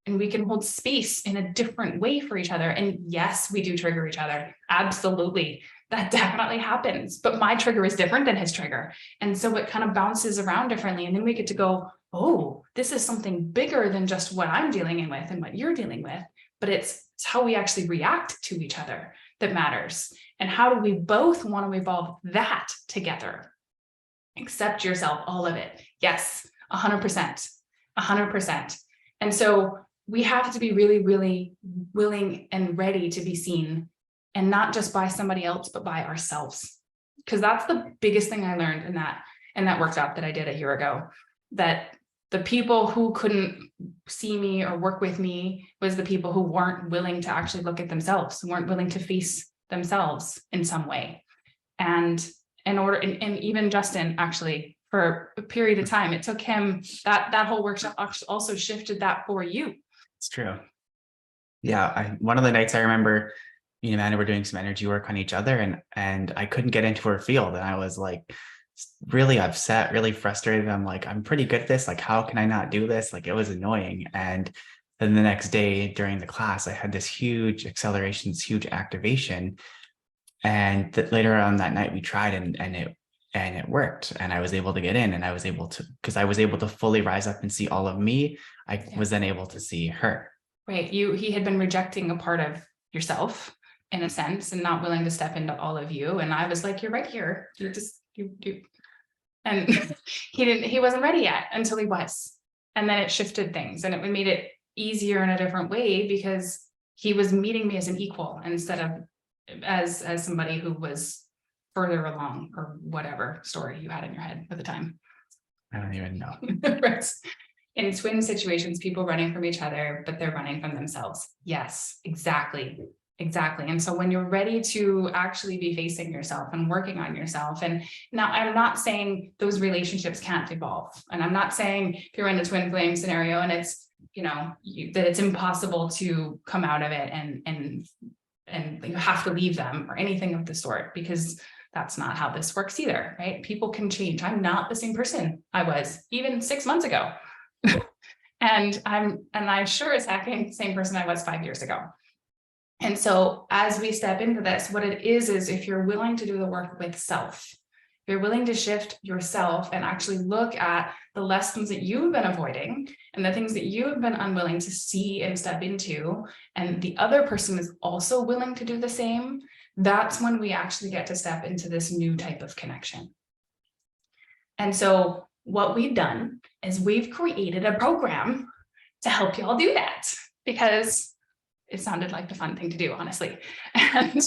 we can hold space in a different way for each other. And yes, we do trigger each other. Absolutely. That definitely happens. But my trigger is different than his trigger. And so it kind of bounces around differently. And then we get to go, oh, this is something bigger than just what I'm dealing with and what you're dealing with. But it's how we actually react to each other that matters. And how do we both want to evolve that together? Accept yourself, all of it. Yes, 100%. 100%. And so we have to be really, really willing and ready to be seen, and not just by somebody else, but by ourselves. Because that's the biggest thing I learned in that workshop that I did a year ago, that the people who couldn't see me or work with me was the people who weren't willing to actually look at themselves, weren't willing to face themselves in some way. And even Justin, actually, for a period of time, it took him, that whole workshop also shifted that for you. It's true. Yeah, one of the nights I remember, me and Amanda were doing some energy work on each other, and I couldn't get into her field, and I was like really upset, really frustrated. I'm like, I'm pretty good at this. Like, how can I not do this? Like, it was annoying. And then the next day during the class, I had this huge acceleration, this huge activation. And later on that night, we tried, and it worked. And I was able to get in, and because I was able to fully rise up and see all of me. I was then able to see her. Right. He had been rejecting a part of yourself in a sense, and not willing to step into all of you. And I was like, you're right here. And he wasn't ready yet until he was. And then it shifted things, and it made it easier in a different way, because he was meeting me as an equal instead of as somebody who was further along, or whatever story you had in your head at the time. I don't even know. Right. In twin situations, people running from each other, but they're running from themselves. Yes, exactly. And so when you're ready to actually be facing yourself and working on yourself, and now I'm not saying those relationships can't evolve. And I'm not saying if you're in a twin flame scenario and it's, that it's impossible to come out of it and you have to leave them or anything of the sort, because that's not how this works either, right? People can change. I'm not the same person I was even 6 months ago. and I'm sure as heck ain't the same person I was 5 years ago. And so as we step into this, what it is if you're willing to do the work with self, you're willing to shift yourself and actually look at the lessons that you've been avoiding and the things that you've been unwilling to see and step into, and the other person is also willing to do the same, that's when we actually get to step into this new type of connection. And so what we've done is we've created a program to help y'all do that, because it sounded like the fun thing to do, honestly. And,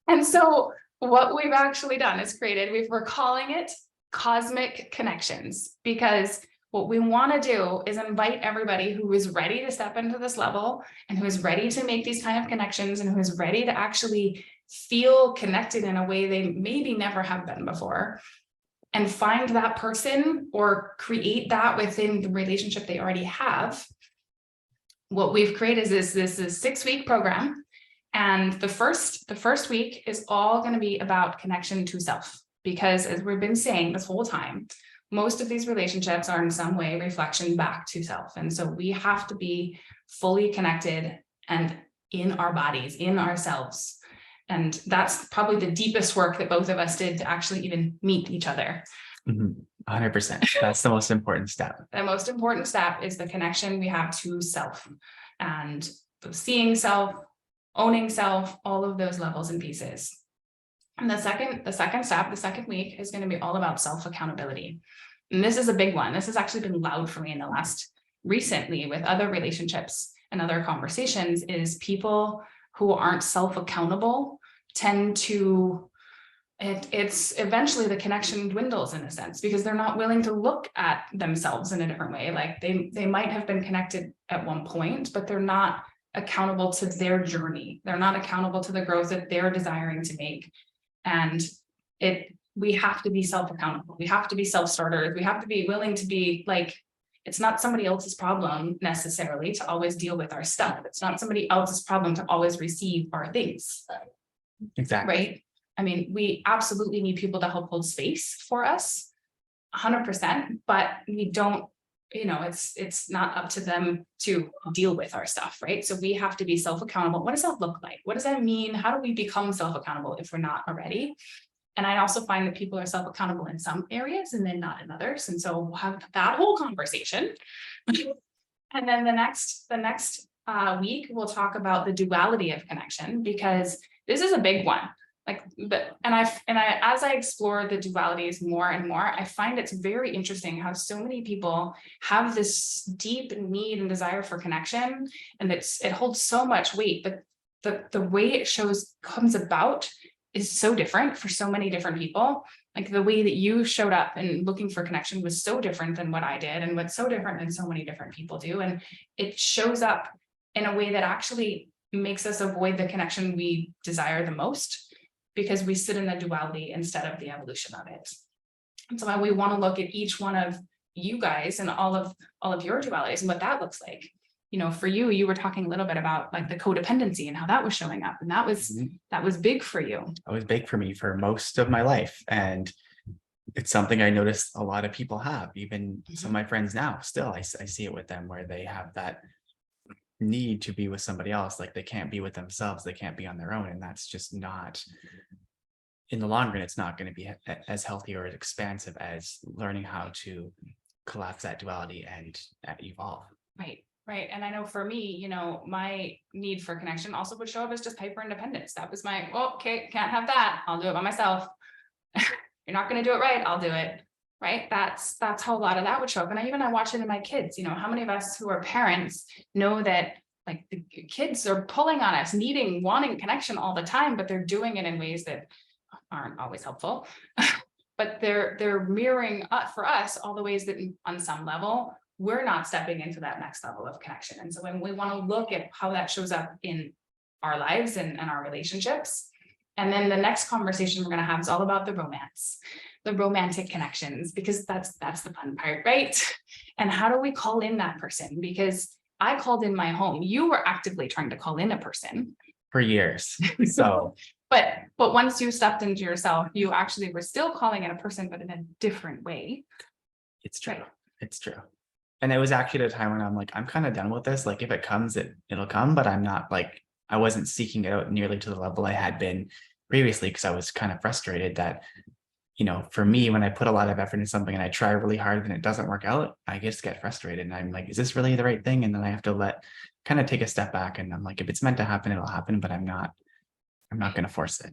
and so what we've actually done is we're calling it cosmic connections, because what we want to do is invite everybody who is ready to step into this level and who is ready to make these kind of connections and who is ready to actually feel connected in a way they maybe never have been before, and find that person or create that within the relationship they already have. What we've created is this is 6-week program. And the first week is all going to be about connection to self, because as we've been saying this whole time, most of these relationships are in some way reflection back to self. And so we have to be fully connected and in our bodies, in ourselves. And that's probably the deepest work that both of us did to actually even meet each other. 100%. That's the most important step. The most important step is the connection we have to self, and seeing self, owning self, all of those levels and pieces. And the second step, the second week, is going to be all about self-accountability. And this is a big one. This has actually been loud for me in the recently with other relationships and other conversations, is people who aren't self-accountable tend to, it's eventually the connection dwindles in a sense, because they're not willing to look at themselves in a different way. Like they might have been connected at one point, but they're not accountable to their journey. They're not accountable to the growth that they're desiring to make. And we have to be self-accountable. We have to be self-starters. We have to be willing to be like, it's not somebody else's problem necessarily to always deal with our stuff. It's not somebody else's problem to always receive our things. Exactly. Right? I mean, we absolutely need people to help hold space for us, 100%, but we don't, it's not up to them to deal with our stuff, right? So we have to be self-accountable. What does that look like? What does that mean? How do we become self-accountable if we're not already? And I also find that people are self-accountable in some areas and then not in others. And so we'll have that whole conversation. And then the next week, we'll talk about the duality of connection, because this is a big one. As I explore the dualities more and more, I find it's very interesting how so many people have this deep need and desire for connection, and it holds so much weight, but the way it comes about is so different for so many different people. Like the way that you showed up and looking for connection was so different than what I did, and what's so different than so many different people do. And it shows up in a way that actually makes us avoid the connection we desire the most, because we sit in the duality instead of the evolution of it. And so we want to look at each one of you guys and all of your dualities and what that looks like. For you were talking a little bit about like the codependency and how that was showing up. And that was big for you. It was big for me for most of my life. And it's something I noticed a lot of people have, even some of my friends now, still, I see it with them, where they have that need to be with somebody else. Like they can't be with themselves. They can't be on their own. And that's just not, in the long run, it's not going to be as healthy or as expansive as learning how to collapse that duality and evolve. Right. And I know for me, my need for connection also would show up as just hyper independence. That was my, okay, can't have that. I'll do it by myself. You're not going to do it right. I'll do it. Right. That's how a lot of that would show up. And I watch it in my kids. How many of us who are parents know that like the kids are pulling on us, wanting connection all the time, but they're doing it in ways that aren't always helpful. But they're mirroring for us all the ways that on some level we're not stepping into that next level of connection. And so when we want to look at how that shows up in our lives and our relationships, and then the next conversation we're going to have is all about the romance, the romantic connections, because that's the fun part, right? And how do we call in that person? Because I called in my home. You were actively trying to call in a person for years. So, but once you stepped into yourself, you actually were still calling in a person, but in a different way. It's true. Right. It's true. And it was actually at a time when I'm like, I'm kind of done with this. Like if it comes, it'll come, but I'm not like, I wasn't seeking it out nearly to the level I had been previously, because I was kind of frustrated that, for me, when I put a lot of effort into something and I try really hard and it doesn't work out, I just get frustrated and I'm like, is this really the right thing? And then I have to kind of take a step back, and I'm like, if it's meant to happen, it'll happen, but I'm not going to force it.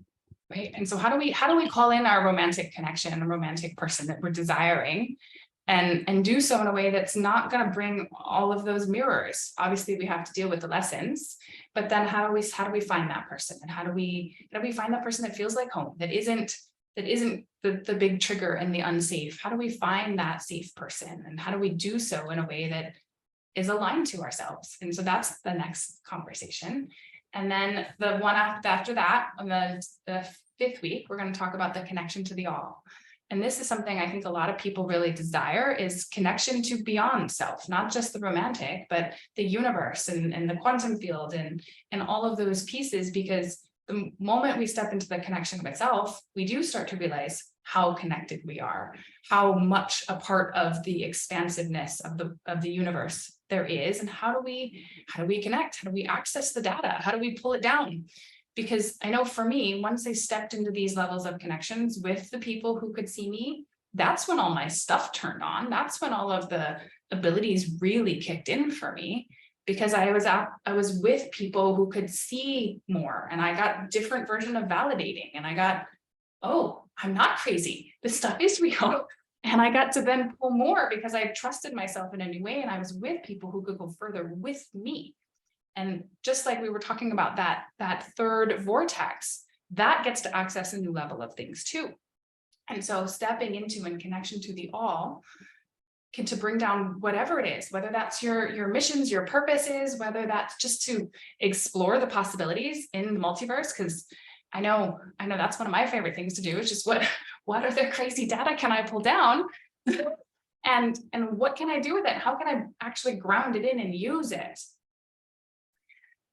Right. And so how do we call in our romantic connection, a romantic person that we're desiring? and do so in a way that's not going to bring all of those mirrors. Obviously, we have to deal with the lessons, but then how do we find that person, and how do we find that person that feels like home, that isn't the big trigger and the unsafe? How do we find that safe person, and how do we do so in a way that is aligned to ourselves? And so that's the next conversation. And then the one after that, on the 5th week, we're going to talk about the connection to the all. And this is something I think a lot of people really desire, is connection to beyond self, not just the romantic, but the universe and the quantum field and all of those pieces. Because the moment we step into the connection with self, we do start to realize how connected we are, how much a part of the expansiveness of the universe there is, and how do we connect? How do we access the data? How do we pull it down? Because I know for me, once I stepped into these levels of connections with the people who could see me, that's when all my stuff turned on. That's when all of the abilities really kicked in for me, because I was with people who could see more, and I got a different version of validating, and I got, oh, I'm not crazy. This stuff is real. And I got to then pull more because I trusted myself in a new way, and I was with people who could go further with me. And just like we were talking about that third vortex, that gets to access a new level of things too. And so stepping into and connection to the all to bring down whatever it is, whether that's your missions, your purposes, whether that's just to explore the possibilities in the multiverse. Because I know that's one of my favorite things to do, is just what other crazy data can I pull down? and what can I do with it? How can I actually ground it in and use it?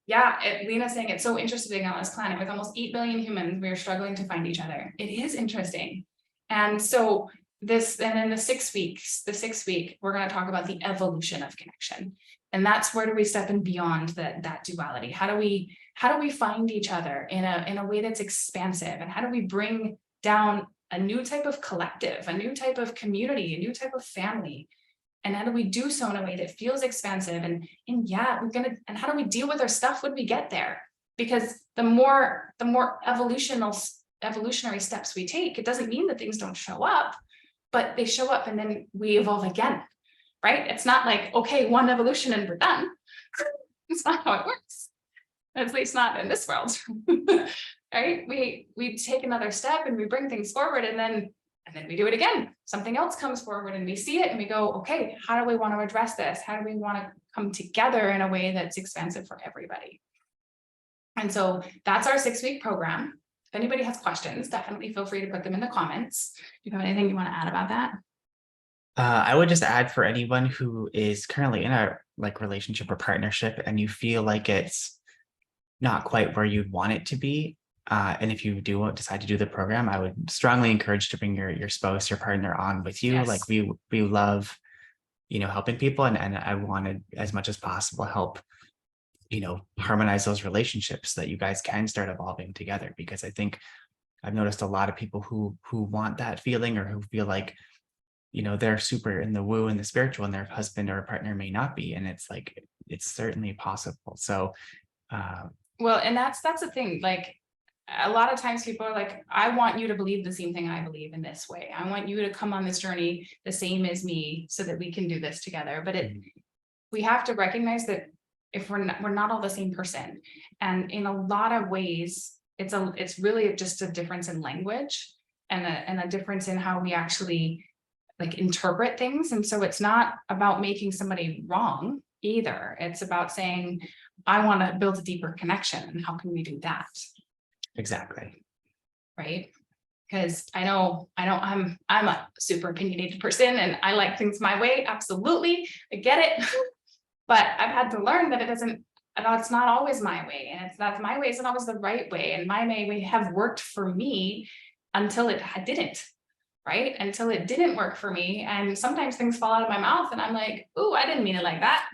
Yeah, Lena's saying it's so interesting on this planet with almost 8 billion humans, we are struggling to find each other. It is interesting. And so and then the 6th week, we're going to talk about the evolution of connection. And that's where do we step in beyond that duality? How do we find each other in a way that's expansive? And how do we bring down a new type of collective, a new type of community, a new type of family? And how do we do so in a way that feels expansive? And yeah, and how do we deal with our stuff when we get there? Because the more evolutionary steps we take, it doesn't mean that things don't show up, but they show up and then we evolve again, right? It's not like, okay, one evolution and we're done. It's not how it works. At least not in this world, right? We take another step and we bring things forward, and then we do it again. Something else comes forward and we see it and we go, okay, how do we want to address this? How do we want to come together in a way that's expansive for everybody? And so that's our 6-week program. If anybody has questions, definitely feel free to put them in the comments. Do you have anything you want to add about that? I would just add, for anyone who is currently in a relationship or partnership and you feel like it's not quite where you'd want it to be, and if you do decide to do the program, I would strongly encourage to bring your spouse, your partner on with you. Yes. Like we love, helping people, and I wanted as much as possible help, harmonize those relationships so that you guys can start evolving together. Because I think I've noticed a lot of people who want that feeling, or who feel like, they're super in the woo and the spiritual, and their husband or partner may not be. And it's like, it's certainly possible. So, well, and that's the thing. Like, a lot of times people are like, I want you to believe the same thing I believe in this way. I want you to come on this journey the same as me so that we can do this together. But we have to recognize that if we're not all the same person. And in a lot of ways, it's really just a difference in language and a difference in how we actually interpret things. And so it's not about making somebody wrong either. It's about saying, I want to build a deeper connection, and how can we do that? exactly. Right? Because I know I'm a super opinionated person and I like things my way. Absolutely. I get it. But I've had to learn that it's not always my way, and that's my way isn't always the right way. And my way have worked for me until it didn't, right? Until it didn't work for me. And sometimes things fall out of my mouth and I'm like, ooh, I didn't mean it like that.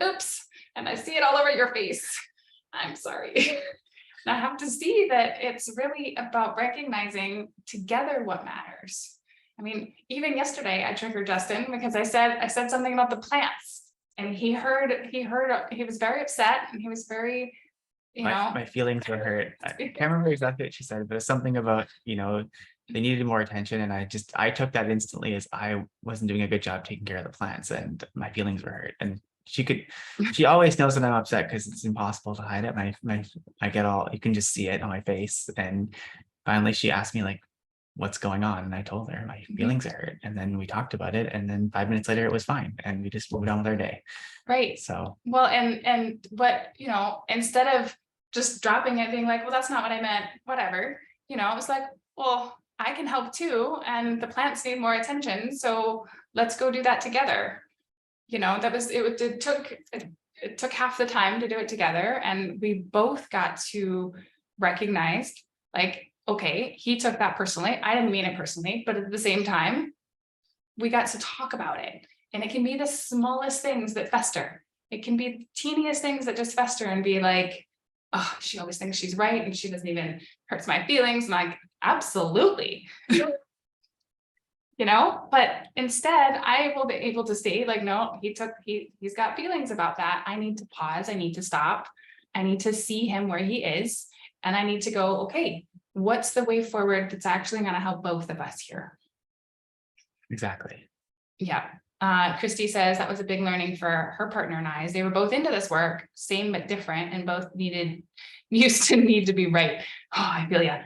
Oops. And I see it all over your face. I'm sorry. And I have to see that it's really about recognizing together what matters. I mean, even yesterday I triggered Justin because I said something about the plants, and he was very upset, and he was very, My feelings were hurt. I can't remember exactly what she said, but it's something about, they needed more attention. And I took that instantly as I wasn't doing a good job taking care of the plants and my feelings were hurt. And she always knows that I'm upset because it's impossible to hide it. I get all, you can just see it on my face. And finally she asked me like, what's going on? And I told her my feelings are hurt. And then we talked about it. And then 5 minutes later it was fine. And we just moved on with our day. Right. So, well, and what, instead of just dropping it, being like, well, that's not what I meant, whatever, it was like, well, I can help too. And the plants need more attention. So let's go do that together. It took half the time to do it together. And we both got to recognize like, okay, he took that personally. I didn't mean it personally, but at the same time, we got to talk about it. And it can be the smallest things that fester. It can be the teeniest things that just fester and be like, oh, she always thinks she's right. And she doesn't even hurts my feelings. And like, absolutely. But instead I will be able to see like, no, he's got feelings about that. I need to pause. I need to stop. I need to see him where he is. And I need to go, okay, what's the way forward that's actually going to help both of us here? Exactly. Yeah. Christy says that was a big learning for her partner and I, as they were both into this work, same but different, and both used to need to be right. Oh, I feel ya.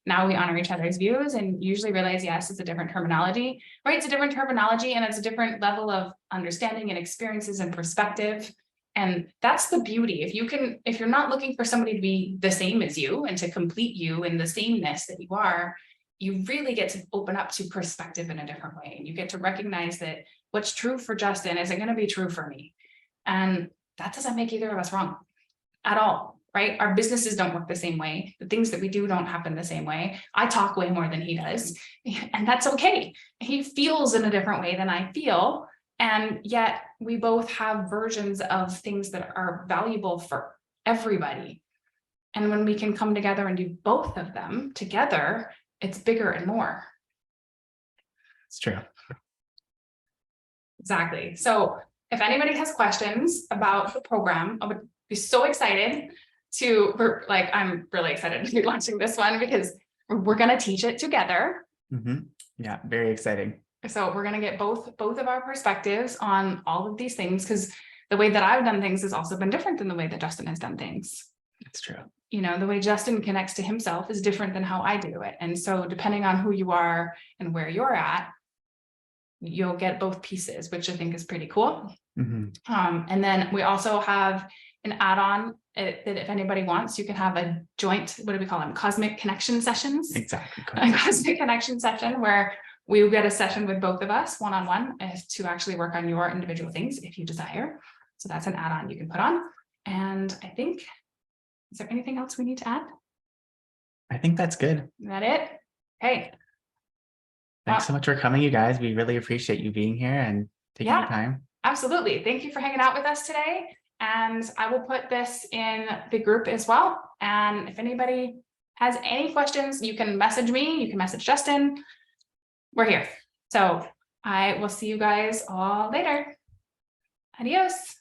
Now we honor each other's views and usually realize, yes, it's a different terminology, right? It's a different terminology and it's a different level of understanding and experiences and perspective. And that's the beauty. If you're not looking for somebody to be the same as you and to complete you in the sameness that you are, you really get to open up to perspective in a different way. And you get to recognize that what's true for Justin isn't going to be true for me. And that doesn't make either of us wrong at all, right? Our businesses don't work the same way. The things that we do don't happen the same way. I talk way more than he does, and that's okay. He feels in a different way than I feel. And yet we both have versions of things that are valuable for everybody. And when we can come together and do both of them together, it's bigger and more. It's true. Exactly. So if anybody has questions about the program, I would be so excited I'm really excited to be launching this one because we're going to teach it together. Yeah, very exciting. So we're going to get both of our perspectives on all of these things, because the way that I've done things has also been different than the way that Justin has done things. That's true. The way Justin connects to himself is different than how I do it. And so depending on who you are and where you're at, you'll get both pieces, which I think is pretty cool. And then we also have an add-on that if anybody wants, you can have a joint, what do we call them? Cosmic connection sessions. Exactly. A cosmic connection session where we will get a session with both of us one-on-one to actually work on your individual things if you desire. So that's an add-on you can put on. And I think, is there anything else we need to add? I think that's good. Is that it? Hey. Thanks so much for coming, you guys. We really appreciate you being here and taking your time. Absolutely. Thank you for hanging out with us today. And I will put this in the group as well. And if anybody has any questions, you can message me, you can message Justin. We're here. So I will see you guys all later. Adios.